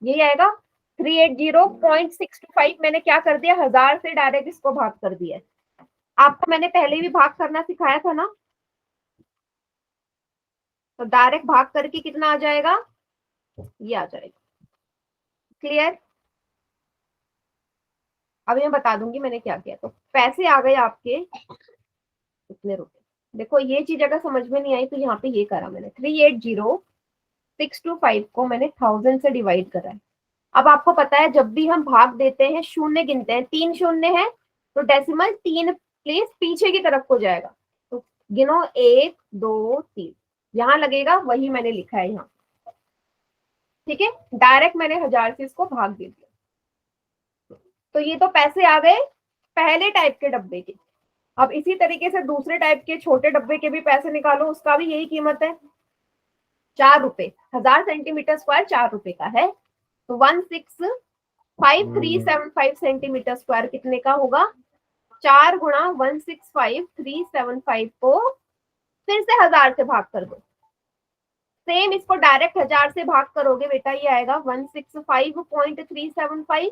Speaker 1: यही आएगा। 380.625 मैंने क्या कर दिया? 1000 से डायरेक्ट इसको भाग कर दिया। आपको मैंने पहले भी भाग करना सिखाया था ना, तो डायरेक्ट भाग करके कितना आ जाएगा? ये आ जाएगा। क्लियर? अभी मैं बता दूंगी मैंने क्या किया। तो पैसे आ गए आपके कितने रुपए। देखो ये चीज अगर समझ में नहीं आई तो यहाँ पे ये करा मैंने, 380,625 को मैंने 1000 से डिवाइड करा है। अब आपको पता है जब भी हम भाग देते हैं शून्य गिनते हैं, 3 शून्य है तो डेसिमल 3 प्लेस पीछे की तरफ हो जाएगा। तो गिनो 1 2 3 यहाँ लगेगा, वही मैंने लिखा है यहाँ। ठीक है, डायरेक्ट मैंने 1000 से इसको भाग दे दिया। तो ये तो पैसे आ गए पहले टाइप के डब्बे के। अब इसी तरीके से दूसरे टाइप के छोटे डब्बे के भी पैसे निकालो, उसका भी यही कीमत है 4 रुपए। 1000 सेंटीमीटर स्क्वायर 4 रुपए का है, तो 165,375 सेंटीमीटर स्क्वायर कितने का होगा? 4 गुणा 165,375 को फिर से 1000 से भाग कर दो। सेम इसको डायरेक्ट 1000 से भाग करोगे बेटा, ये आएगा 165.375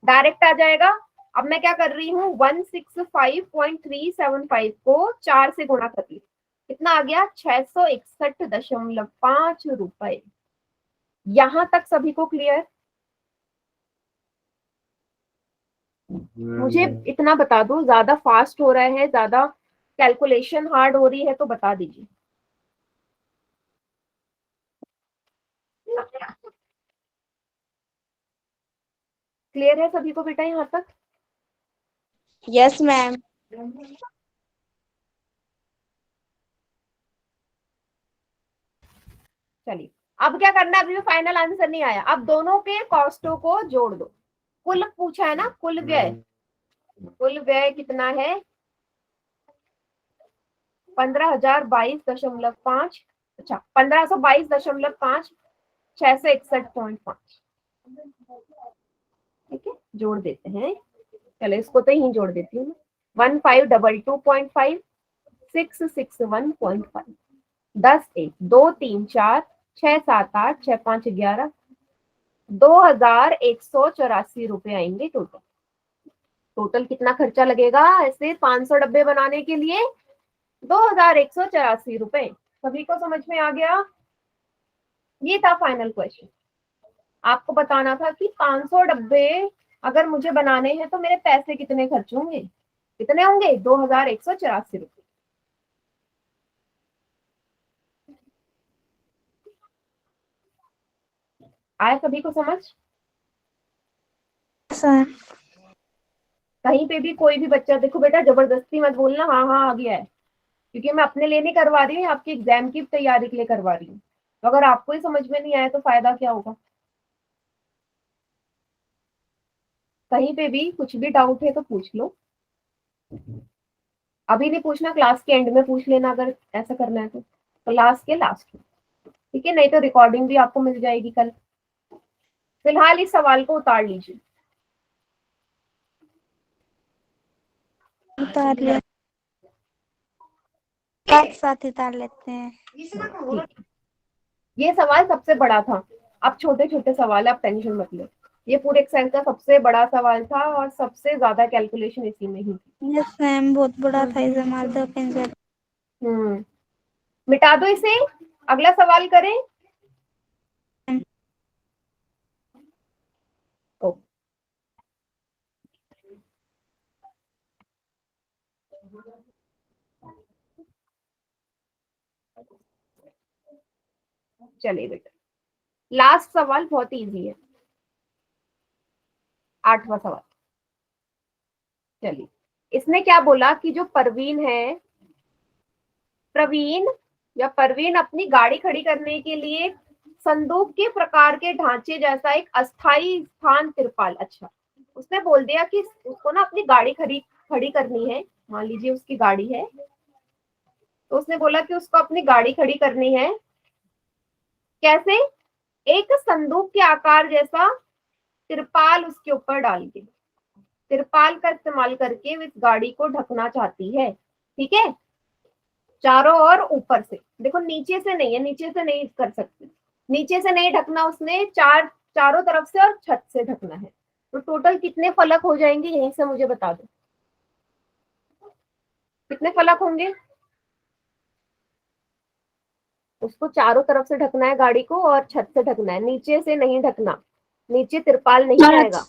Speaker 1: डायरेक्ट आ जाएगा। अब मैं क्या कर रही हूँ? 165.375 को 4 से गुणा कर ली, कितना आ गया? 661.5 रुपए। यहां तक सभी को क्लियर? मुझे इतना बता दो, ज्यादा फास्ट हो रहा है, ज्यादा कैलकुलेशन हार्ड हो रही है तो बता दीजिए। क्लियर है सभी को बेटा यहाँ तक?
Speaker 3: Yes ma'am.
Speaker 1: चलिए अब क्या करना है? अभी भी फाइनल आंसर नहीं आया। अब दोनों के कॉस्टों को जोड़ दो। कुल पूछा है ना, कुल व्यय। कुल व्यय कितना है? 15,022.5, अच्छा 1522.5 661.5। ठीक है, जोड़ देते हैं। चलो इसको तो यहीं जोड़ देती हूँ। 1522.5, 661.5, 10 1 2 3 4 6 7 8 6 5 11, 2184 रुपए आएंगे टोटल। टोटल कितना खर्चा लगेगा ऐसे 500 डब्बे बनाने के लिए? 2184 रुपए। सभी को समझ में आ गया? ये था फाइनल क्वेश्चन। आपको बताना था कि 500 डब्बे अगर मुझे बनाने हैं तो मेरे पैसे कितने खर्च होंगे? कितने होंगे? 2184 रुपए। आया सभी को समझ?
Speaker 3: सर
Speaker 1: कहीं पे भी कोई भी बच्चा, देखो बेटा जबरदस्ती मत बोलना हाँ हाँ आ गया है, क्योंकि मैं अपने लिए नहीं करवा रही हूँ, आपकी एग्जाम की तैयारी के लिए करवा रही हूँ। तो अगर आपको ही समझ में नहीं आया तो फायदा क्या होगा? कहीं पे भी कुछ भी डाउट है तो पूछ लो। अभी नहीं पूछना, क्लास के एंड में पूछ लेना अगर ऐसा करना है तो, क्लास के लास्ट में। ठीक है, नहीं तो रिकॉर्डिंग भी आपको मिल जाएगी कल। फिलहाल इस सवाल को उतार लीजिए।
Speaker 3: उतार ले, साथ साथ उतार लेते हैं।
Speaker 1: ये सवाल सबसे बड़ा था, अब छोटे छोटे सवाल है, आप टेंशन मत लो। ये पूरे एक्सेल का सबसे बड़ा सवाल था और सबसे ज्यादा कैलकुलेशन इसी में ही थी।
Speaker 3: यस मैम, बहुत बड़ा था, इसे मार दो पेंसिल।
Speaker 1: मिटा दो इसे, अगला सवाल करें। ओ, चलिए बेटा, लास्ट सवाल बहुत इजी है, 8वां सवाल। चलिए, इसने क्या बोला कि जो प्रवीण अपनी गाड़ी खड़ी करने के लिए संदूक के प्रकार के ढांचे जैसा एक अस्थाई स्थान तिरपाल, अच्छा उसने बोल दिया कि उसको ना अपनी गाड़ी खड़ी करनी है। मान लीजिए उसकी गाड़ी है, तो उसने बोला कि उसको अपनी गाड़ी खड़ी करनी है। कैसे? एक संदूक के आकार जैसा तिरपाल उसके ऊपर डाल के, तिरपाल का इस्तेमाल करके वो इस गाड़ी को ढकना चाहती है। ठीक है, चारों ओर ऊपर से, देखो नीचे से नहीं है, नीचे से नहीं कर सकते, नीचे से नहीं ढकना उसने, चारों तरफ से और छत से ढकना है। तो टोटल कितने फलक हो जाएंगे यहीं से मुझे बता दो, कितने फलक होंगे? उसको चारों तरफ से ढकना है गाड़ी को और छत से ढकना है, नीचे से नहीं ढकना, नीचे तिरपाल नहीं आएगा।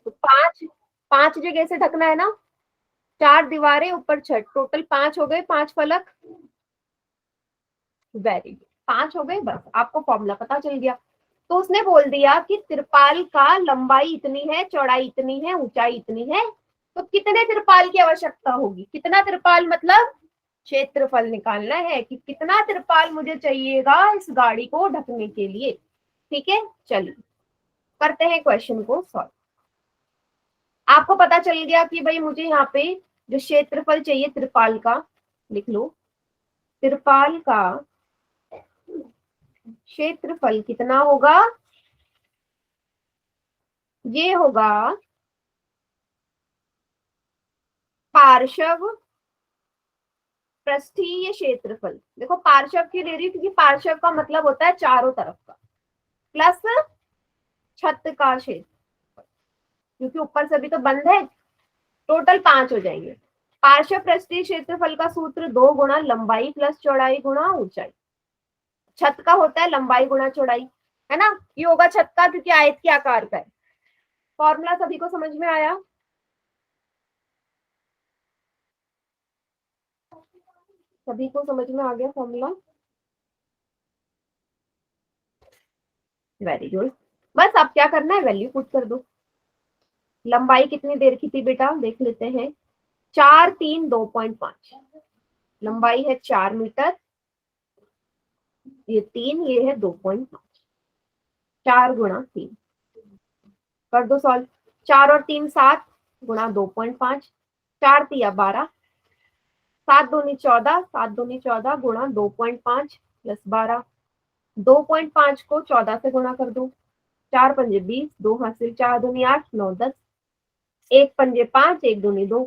Speaker 1: तो पांच पांच जगह से ढकना है ना, 4 दीवारें ऊपर छत, टोटल 5 हो गए, 5 फलक। वेरी गुड, 5 हो गए, बस आपको फॉर्मूला पता चल गया। तो उसने बोल दिया कि तिरपाल का लंबाई इतनी है, चौड़ाई इतनी है, ऊंचाई इतनी है, तो कितने तिरपाल की आवश्यकता होगी? कितना तिरपाल मतलब क्षेत्रफल निकालना है कि कितना तिरपाल मुझे चाहिएगा इस गाड़ी को ढकने के लिए। ठीक है, चलिए करते हैं क्वेश्चन को सॉल्व। आपको पता चल गया कि भाई मुझे यहाँ पे जो क्षेत्रफल चाहिए तिरपाल का, लिख लो, तिरपाल का क्षेत्रफल कितना होगा? ये होगा पार्श्व पृष्ठीय क्षेत्रफल। देखो पार्श्व की ले रही क्योंकि पार्श्व का मतलब होता है चारों तरफ का, प्लस छत का क्षेत्र, क्योंकि ऊपर से भी तो बंद है। टोटल 5 हो जाएंगे। पार्श्व पृष्ठीय क्षेत्रफल का सूत्र 2 गुणा लंबाई प्लस चौड़ाई गुणा ऊंचाई। छत का होता है लंबाई गुणा चौड़ाई, है ना? ये होगा छत का क्योंकि आयत के आकार का है। फॉर्मूला सभी को समझ में आया? सभी को समझ में आ गया फॉर्मूला? Very good. बस अब क्या करना है, वैल्यू पुट कर दो। लंबाई कितनी देर की थी बेटा, देख लेते हैं। 4 3 2.5, लंबाई है 4 मीटर, ये 3, ये है 2.5, 4 गुणा 3 कर दो सॉल्व। 4 और 3 7 गुणा 2.5, 4 तिया 12, 7 दूनी 14, 7 दूनी 14 गुणा 2.5 प्लस 12, 2.5 को 14 से गुणा कर दो, 4 पंजे 20, 2 हासिल, 4 दूनी 8, 9 10, 1 पंजे 5, 1 दूनी 2,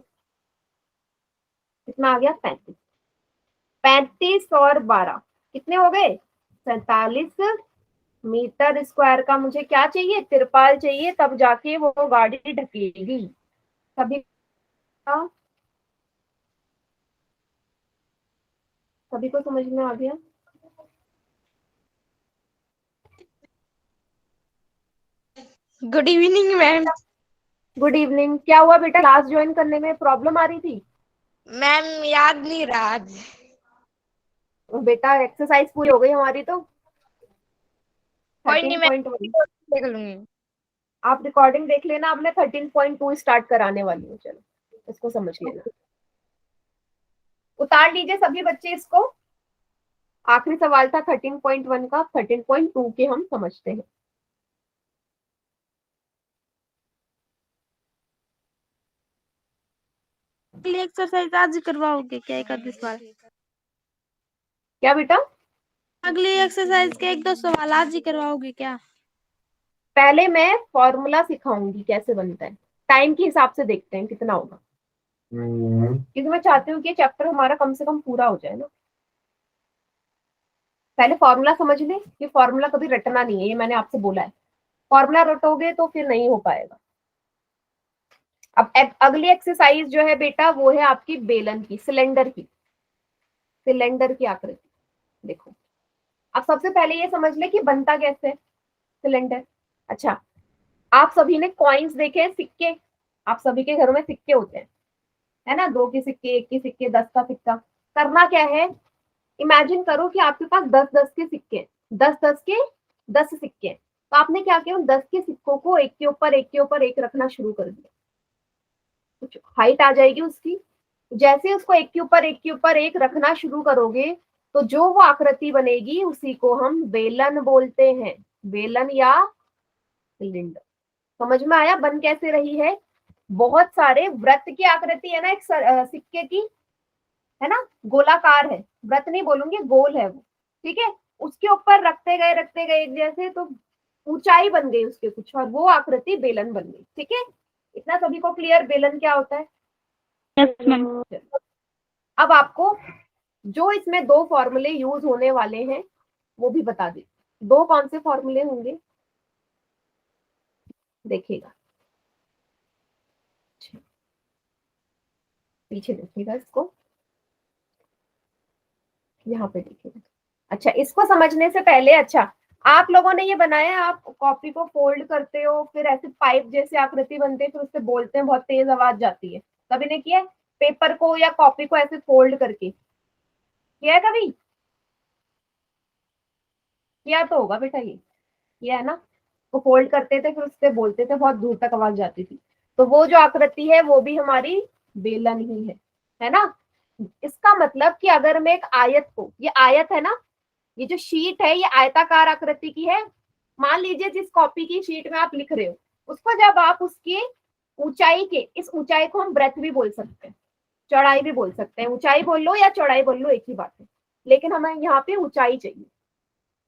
Speaker 1: कितना आ गया 35। 35 और 12 कितने हो गए 47 मीटर स्क्वायर का मुझे क्या चाहिए, तिरपाल चाहिए, तब जाके वो गाड़ी ढकेगी। सभी सभी को समझ में आ गया?
Speaker 5: Good evening ma'am.
Speaker 1: Good evening. क्या हुआ बेटा, क्लास ज्वाइन करने में प्रॉब्लम आ रही थी?
Speaker 5: मैम याद नहीं रहा आज।
Speaker 1: बेटा एक्सरसाइज पूरी हो गई हमारी तो।
Speaker 5: कोई नहीं, मैं
Speaker 1: 13.1
Speaker 5: देख लूंगी।
Speaker 1: आप रिकॉर्डिंग देख लेना, अब मैं 13.2 स्टार्ट कराने वाली हूँ। चलो इसको समझ लेना, उतार लीजिए सभी बच्चे इसको। आखिरी सवाल था 13.1 का, 13.2 के हम समझते हैं।
Speaker 3: अगली एक्सरसाइज आज ही करवाओगे क्या, एक आध सवाल?
Speaker 1: क्या बेटा?
Speaker 3: अगली एक्सरसाइज के एक दो सवाल आज ही करवाओगे क्या?
Speaker 1: पहले मैं फॉर्मूला सिखाऊंगी कैसे बनता है, टाइम के हिसाब से देखते हैं कितना होगा, क्योंकि मैं चाहती हूँ कि चैप्टर हमारा कम से कम पूरा हो जाए ना। पहले फॉर्मूला समझ ले, कि फॉर्मूला कभी रटना नहीं है, ये मैंने आपसे बोला है। फॉर्मूला रटोगे तो फिर नहीं हो पाएगा। अब अगली एक्सरसाइज जो है बेटा, वो है आपकी बेलन की, सिलेंडर की, सिलेंडर की आकृति। देखो अब सबसे पहले ये समझ ले कि बनता कैसे है सिलेंडर। अच्छा, आप सभी ने कॉइन्स देखे हैं, सिक्के? आप सभी के घरों में सिक्के होते हैं, है ना? 2 के सिक्के, 1 के सिक्के, 10 का सिक्का। करना क्या है, इमेजिन करो कि आपके पास 10-10 के सिक्के हैं, 10-10 के 10 सिक्के हैं। तो आपने क्या किया, उन 10 के सिक्कों को एक के ऊपर एक के ऊपर एक रखना शुरू कर दिया। कुछ हाइट आ जाएगी उसकी। जैसे ही उसको एक के ऊपर एक के ऊपर एक रखना शुरू करोगे, तो जो वो आकृति बनेगी उसी को हम बेलन बोलते हैं, बेलन या सिलेंडर। समझ में आया बन कैसे रही है? बहुत सारे वृत्त की आकृति है ना, एक सिक्के की, है ना, गोलाकार है, वृत्त नहीं बोलूंगी, गोल है वो, ठीक है। उसके ऊपर रखते गए एक जैसे, तो ऊंचाई बन गई उसके कुछ, और वो आकृति बेलन बन गई। ठीक है, इतना सभी को क्लियर बेलन क्या होता है?
Speaker 3: Yes ma'am.
Speaker 1: अब आपको जो इसमें 2 फॉर्मूले यूज होने वाले हैं वो भी बता दे। 2 कौन से फॉर्मूले होंगे देखिएगा, पीछे देखिएगा इसको, यहाँ पे देखिएगा। अच्छा, इसको समझने से पहले, अच्छा आप लोगों ने ये बनाया, आप कॉपी को फोल्ड करते हो, फिर ऐसे पाइप जैसे आकृति बनते हैं, फिर उससे बोलते हैं, बहुत तेज आवाज जाती है। कभी ने किया पेपर को या कॉपी को ऐसे फोल्ड करके? किया है कभी? किया तो होगा बेटा, ये किया है ना? वो फोल्ड करते थे, फिर उससे बोलते थे, बहुत दूर तक आवाज जाती थी। तो वो जो आकृति है वो भी हमारी बेलन ही है ना? इसका मतलब कि अगर मैं एक आयत को, ये आयत है ना, ये जो शीट है ये आयताकार आकृति की है। मान लीजिए जिस कॉपी की शीट में आप लिख रहे हो, उसको जब आप उसकी ऊंचाई के, इस ऊंचाई को हम ब्रेथ भी बोल सकते हैं, चौड़ाई भी बोल सकते हैं। ऊंचाई बोल लो या चौड़ाई बोल लो, एक ही बात है, लेकिन हमें यहाँ पे ऊंचाई चाहिए।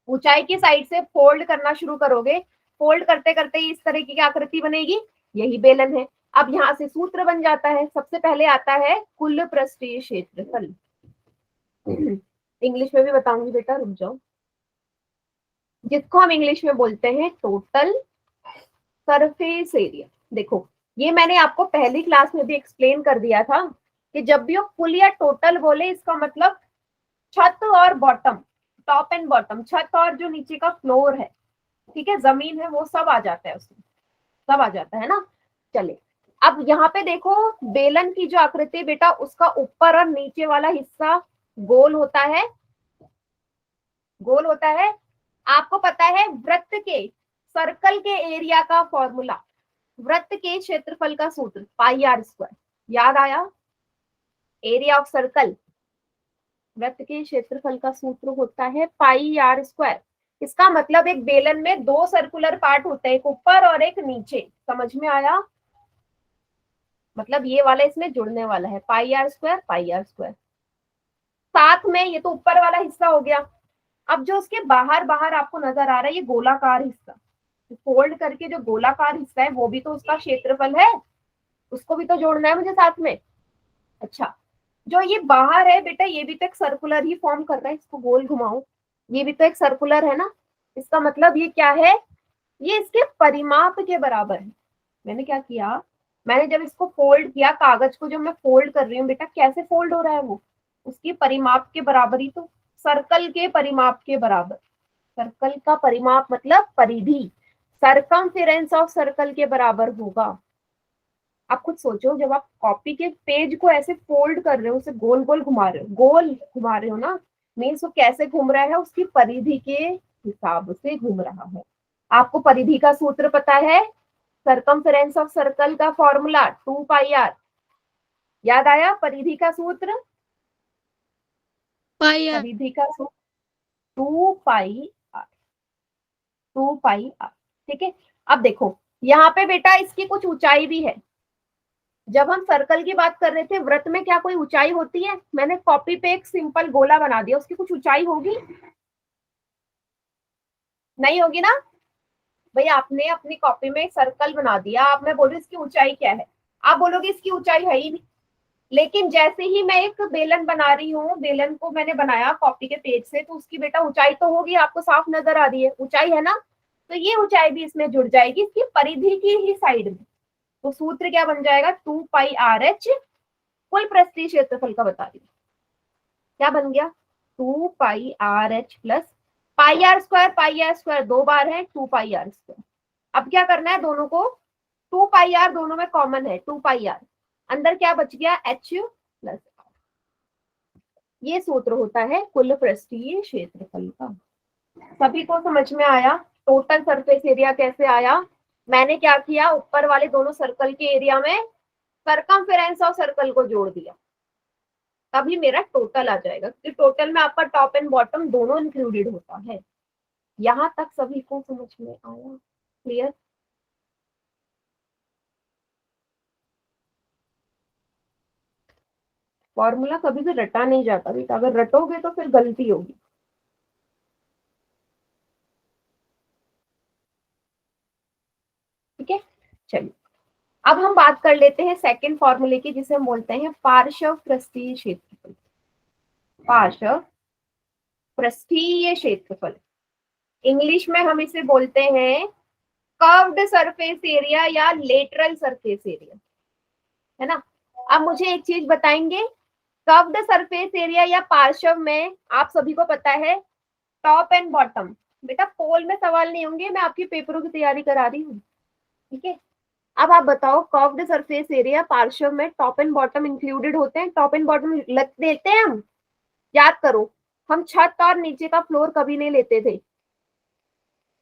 Speaker 1: ऊंचाई की साइड से फोल्ड करना शुरू करोगे, फोल्ड करते करते इस तरह की आकृति बनेगी, यही बेलन है। अब यहाँ से सूत्र बन जाता है। सबसे पहले आता है कुल पृष्ठीय क्षेत्रफल। इंग्लिश में भी बताऊंगी बेटा, रुक जाओ, जिसको हम इंग्लिश में बोलते हैं टोटल सरफेस एरिया। देखो ये मैंने आपको पहली क्लास में भी एक्सप्लेन कर दिया था कि जब भी वो कुल या टोटल बोले, इसका मतलब छत और बॉटम, टॉप एंड बॉटम, छत और जो नीचे का फ्लोर है, ठीक है, जमीन है, वो सब आ जाता है उसमें, सब आ जाता है ना। चले, अब यहाँ पे देखो बेलन की जो आकृति बेटा, उसका ऊपर और नीचे वाला हिस्सा गोल होता है, गोल होता है। आपको पता है वृत्त के, सर्कल के एरिया का फॉर्मूला, वृत्त के क्षेत्रफल का सूत्र पाई आर स्क्वायर, याद आया? एरिया ऑफ सर्कल, वृत्त के क्षेत्रफल का सूत्र होता है पाई आर स्क्वायर। इसका मतलब एक बेलन में 2 सर्कुलर पार्ट होते हैं, एक ऊपर और एक नीचे। समझ में आया? मतलब ये वाला इसमें जुड़ने वाला है, pi r square, pi r square. साथ में ये तो ऊपर वाला हिस्सा हो गया, अब जो उसके बाहर बाहर आपको नजर आ रहा है ये गोलाकार हिस्सा, फोल्ड करके जो गोलाकार हिस्सा है वो भी तो उसका क्षेत्रफल है, उसको भी तो जोड़ना है मुझे साथ में। अच्छा, जो ये बाहर है बेटा ये भी तो एक सर्कुलर ही फॉर्म कर रहा है, इसको गोल घुमाओ, ये भी तो एक सर्कुलर है ना, इसका मतलब ये क्या है, ये इसके परिमाप के बराबर है। मैंने क्या किया, मैंने जब इसको फोल्ड किया, कागज को जब मैं फोल्ड कर रही हूँ बेटा, कैसे फोल्ड हो रहा है वो, उसकी परिमाप के बराबर ही तो, सर्कल के परिमाप के बराबर। सर्कल का परिमाप मतलब परिधि, सरकमफेरेंस ऑफ सर्कल के बराबर होगा। आप खुद सोचो, जब आप कॉपी के पेज को ऐसे फोल्ड कर रहे हो, उसे गोल गोल घुमा रहे हो, गोल घुमा रहे हो ना, मीन्स वो कैसे घूम रहा है, उसकी परिधि के हिसाब से घूम रहा है। आपको परिधि का सूत्र पता है, सरकमफेरेंस ऑफ सर्कल का फॉर्मूला 2πr, याद आया परिधि का सूत्र, परिधि का सूत्र 2πr, 2πr, ठीक है। अब देखो यहाँ पे बेटा इसकी कुछ ऊंचाई भी है, जब हम सर्कल की बात कर रहे थे, वृत्त में क्या कोई ऊंचाई होती है, मैंने कॉपी पे एक सिंपल गोला बना दिया, उसकी कुछ ऊंचाई होगी, नहीं होगी ना भाई, आपने अपनी कॉपी में एक सर्कल बना दिया, आप मैं बोल रही इसकी ऊंचाई क्या है, आप बोलोगे इसकी ऊंचाई है ही नहीं, लेकिन जैसे ही मैं एक बेलन बना रही हूँ, बेलन को मैंने बनाया कॉपी के पेज से, तो उसकी बेटा ऊंचाई तो होगी, आपको साफ नजर आ रही है ऊंचाई है ना, तो ये ऊंचाई भी इसमें जुड़ जाएगी, इसकी परिधि की ही साइड में। तो सूत्र क्या बन जाएगा, 2πrh, कुल पृष्ठीय क्षेत्रफल का बता रही हूँ, क्या बन गया 2πrh plus pi r square 2 बार है 2πr स्क्वायर। अब क्या करना है, दोनों को 2πr दोनों में कॉमन है, 2πr अंदर क्या बच गया h प्लस r, ये सूत्र होता है कुल पृष्ठीय क्षेत्रफल का। सभी को समझ में आया, टोटल सरफेस एरिया कैसे आया, मैंने क्या किया, ऊपर वाले दोनों सर्कल के एरिया में सरकमफेरेंस ऑफ सर्कल को जोड़ दिया, तभी मेरा टोटल आ जाएगा, क्योंकि टोटल में आपका टॉप एंड बॉटम दोनों इंक्लूडेड होता है। यहां तक सभी को समझ में आया, क्लियर। फॉर्मूला कभी भी रटा नहीं जाता बेटा, अगर रटोगे तो फिर गलती होगी। ठीक है, चलिए अब हम बात कर लेते हैं सेकंड फॉर्मूले की, जिसे हम बोलते हैं पार्श्व पृष्ठीय क्षेत्रफल। पार्श्व पृष्ठीय क्षेत्रफल, इंग्लिश में हम इसे बोलते हैं कर्व्ड सरफेस एरिया या लेटरल सरफेस एरिया, है ना। अब मुझे एक चीज बताएंगे, कर्व्ड सरफेस एरिया या पार्श्व में आप सभी को पता है टॉप एंड बॉटम, बेटा पोल में सवाल नहीं होंगे, मैं आपकी पेपरों की तैयारी करा रही हूँ, ठीक है। अब आप बताओ, कर्व्ड सरफेस एरिया पार्श्व में टॉप एंड बॉटम इंक्लूडेड होते हैं, टॉप एंड बॉटम लग देते हैं हम, याद करो, हम छत और नीचे का फ्लोर कभी नहीं लेते थे।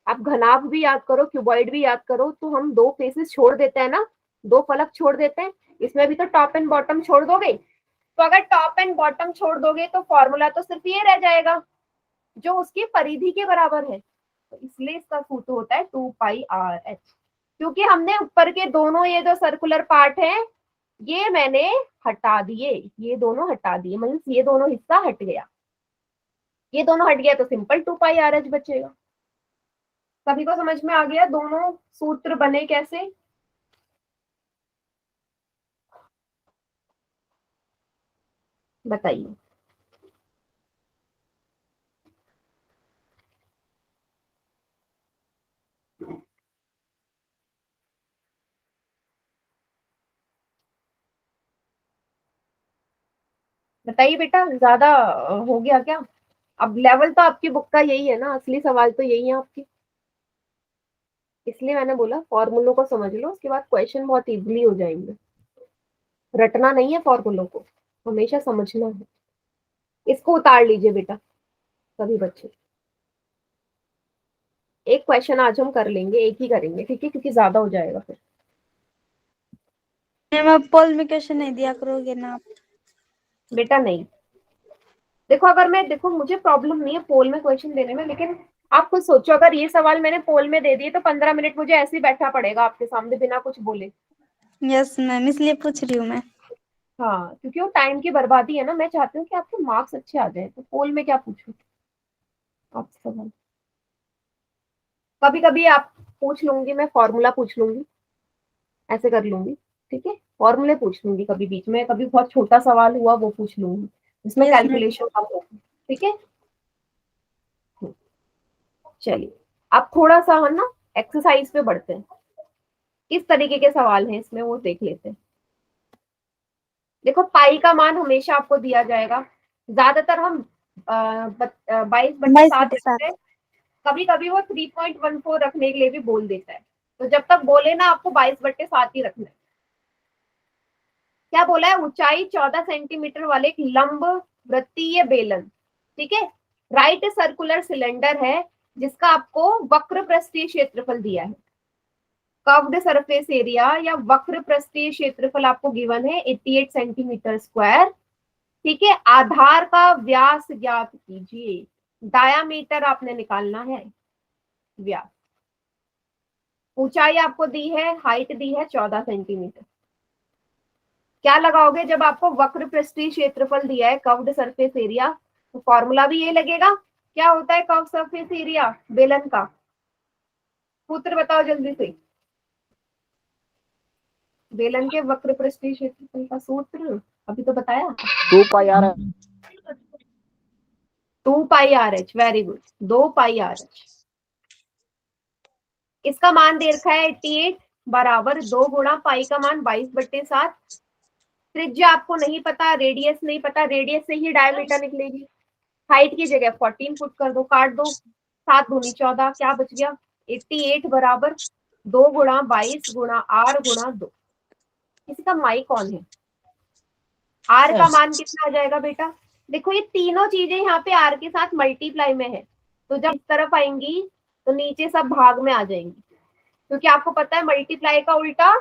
Speaker 1: आप घनाभ भी याद करो, क्यूबॉइड भी याद करो, तो हम दो फेसेस छोड़ देते हैं ना, दो फलक छोड़ देते हैं, इसमें भी तो टॉप एंड बॉटम छोड़ दोगे, तो अगर टॉप एंड बॉटम छोड़ दोगे तो फॉर्मूला तो सिर्फ ये रह जाएगा जो उसकी परिधि के बराबर है, तो इसलिए इसका सूत्र होता है 2πrh, क्योंकि हमने ऊपर के दोनों ये जो सर्कुलर पार्ट है ये मैंने हटा दिए, ये दोनों हटा दिए, मीन्स ये दोनों हिस्सा हट गया, ये दोनों हट गया तो सिंपल 2πrh बचेगा। सभी को समझ में आ गया दोनों सूत्र बने कैसे। बताइए, बताइए बेटा, ज्यादा हो गया क्या, अब लेवल तो आपकी बुक का यही है ना, असली सवाल तो यही है आपकी, इसलिए मैंने बोला फॉर्मूलों को समझ लो, उसके बाद क्वेश्चन बहुत इजीली हो जाएंगे। रटना नहीं है फॉर्मूलों को, हमेशा समझना है। इसको उतार लीजिए बेटा सभी बच्चे, एक क्वेश्चन आज हम कर लेंगे, एक ही करेंगे, ठीक है, क्योंकि ज्यादा हो जाएगा फिर।
Speaker 3: मैम अब पोल में क्वेश्चन नहीं दिया करोगे ना आप?
Speaker 1: बेटा नहीं, देखो अगर मैं, देखो मुझे प्रॉब्लम नहीं है पोल में क्वेश्चन देने में, लेकिन आप खुद सोचो, अगर ये सवाल मैंने पोल में दे दिए तो 15 मिनट मुझे ऐसे ही बैठा पड़ेगा आपके सामने बिना कुछ बोले।
Speaker 3: यस मैम, इसलिए पूछ रही हूँ मैं।
Speaker 1: हाँ, क्योंकि वो टाइम की बर्बादी है ना, मैं चाहती हूँ कि आपके मार्क्स अच्छे आ जाए, तो पोल में क्या पूछूं। आप सवाल कभी कभी आप पूछ लूंगी, मैं फॉर्मूला पूछ लूंगी, ऐसे कर लूंगी, ठीक है। फॉर्मूले पूछ लूंगी कभी बीच में, कभी बहुत छोटा सवाल हुआ वो पूछ लूंगी जिसमें
Speaker 3: Yes, ma'am.
Speaker 1: कैलकुलेशन कम होगी, ठीक है। चलिए अब थोड़ा सा हम ना एक्सरसाइज पे बढ़ते हैं। किस तरीके के सवाल हैं इसमें वो देख लेते हैं। देखो पाई का मान हमेशा आपको दिया जाएगा, ज्यादातर हम 22/7 रखते हैं, कभी कभी वो 3.14 रखने के लिए भी बोल देता है, तो जब तक बोले ना आपको 22/7 ही रखना है। क्या बोला है, ऊंचाई 14 सेंटीमीटर वाले एक लंब वृत्तीय बेलन, ठीक है, राइट सर्कुलर सिलेंडर है जिसका आपको वक्र पृष्ठीय क्षेत्रफल दिया है। कर्व्ड सरफेस एरिया या वक्र पृष्ठीय क्षेत्रफल आपको गिवन है 88 सेंटीमीटर स्क्वायर, ठीक है। आधार का व्यास ज्ञात कीजिए, डायामीटर आपने निकालना है, व्यास, ऊंचाई आपको दी है, हाइट दी है 14 सेंटीमीटर। क्या लगाओगे जब आपको वक्र पृष्ठीय क्षेत्रफल दिया है, कर्व्ड सरफेस एरिया, तो फॉर्मूला भी ये लगेगा। क्या होता है कर्व्ड सरफेस एरिया बेलन का, सूत्र बताओ जल्दी से। बेलन के वक्र पृष्ठीय क्षेत्रफल का सूत्र अभी तो बताया,
Speaker 4: 2 pi r
Speaker 1: 2 pi r h, very good, 2 pi r h. इसका मान दे रखा है 88 बराबर 2 गुणा पाई का मान 22/7। त्रिज्या आपको नहीं पता, रेडियस नहीं पता, रेडियस से ही डायमीटर निकलेगी। हाइट की जगह 14 फुट कर दो, काट दो, 7 दूनी 14, क्या बच गया 88 बराबर 2 गुणा 22 गुणा आर गुणा 2। किसी का माई कौन है, आर का मान कितना आ जाएगा बेटा, देखो ये तीनों चीजें यहाँ पे आर के साथ मल्टीप्लाई में है, तो जब इस तरफ आएंगी तो नीचे सब भाग में आ जाएंगी, क्योंकि आपको पता है मल्टीप्लाई का उल्टा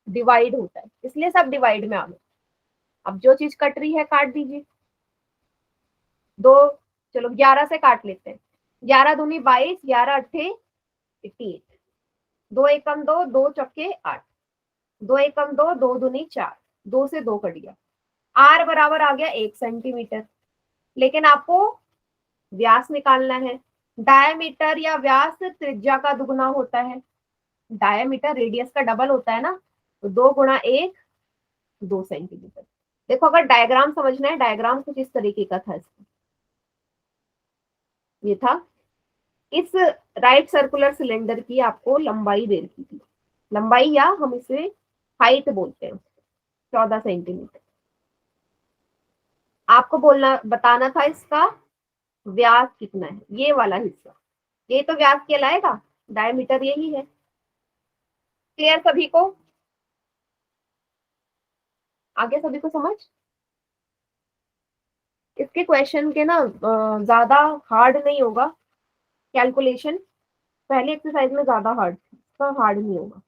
Speaker 1: डिवाइड होता है, इसलिए सब डिवाइड में आ गए। अब जो चीज कट रही है काट दीजिए, दो, चलो 11 से काट लेते हैं, 11 दूनी 22, 11 अट्ठे 88, 2 एकम 2, 2 चौके 8, 2 एकम 2, 2 दूनी 4, 2 से 2 कट गया, आर बराबर आ गया 1 सेंटीमीटर। लेकिन आपको व्यास निकालना है, डायमीटर या व्यास त्रिज्या का दुगुना होता है, डायमीटर रेडियस का डबल होता है ना, तो 2 गुणा 1 2 सेंटीमीटर। देखो अगर डायग्राम समझना है, डायग्राम कुछ इस तरीके का था, इसका ये था, इस राइट सर्कुलर सिलेंडर की आपको लंबाई दे रखी थी, लंबाई या हम इसे हाइट बोलते हैं 14 सेंटीमीटर। आपको बोलना बताना था इसका व्यास कितना है, ये वाला हिस्सा, ये तो व्यास कहलाएगा, डायमीटर यही है। क्लियर सभी को, आगे सभी को समझ। इसके क्वेश्चन के ना ज्यादा हार्ड नहीं होगा कैलकुलेशन, पहले एक्सरसाइज में ज्यादा हार्ड, इसका हार्ड नहीं होगा।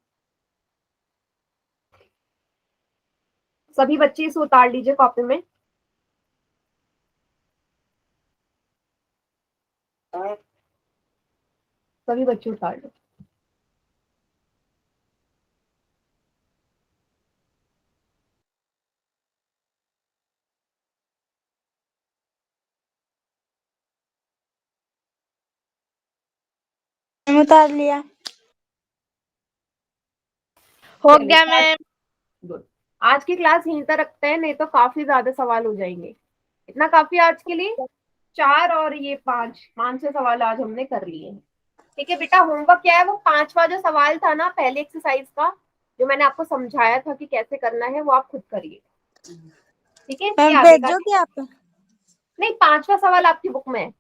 Speaker 1: सभी बच्चे इसे उतार लीजिए कॉपी में। सभी बच्चे उतार लो।
Speaker 3: उतार लिया।
Speaker 5: हो
Speaker 1: चलिए,
Speaker 5: गया मैम।
Speaker 1: गुड, आज की क्लास यहीं तक रखते हैं, नहीं तो काफी ज्यादा सवाल हो जाएंगे। इतना काफी आज के लिए, 4 और ये 5 से सवाल आज हमने कर लिए हैं। ठीक है बेटा, होमवर्क क्या है, वो 5वां जो सवाल था ना पहले एक्सरसाइज का, जो मैंने आपको समझाया था कि कैसे करना है, वो आप खुद करिए, ठीक है।
Speaker 3: मैम भेजोगे आप?
Speaker 1: नहीं, 5वां सवाल आपकी बुक में है,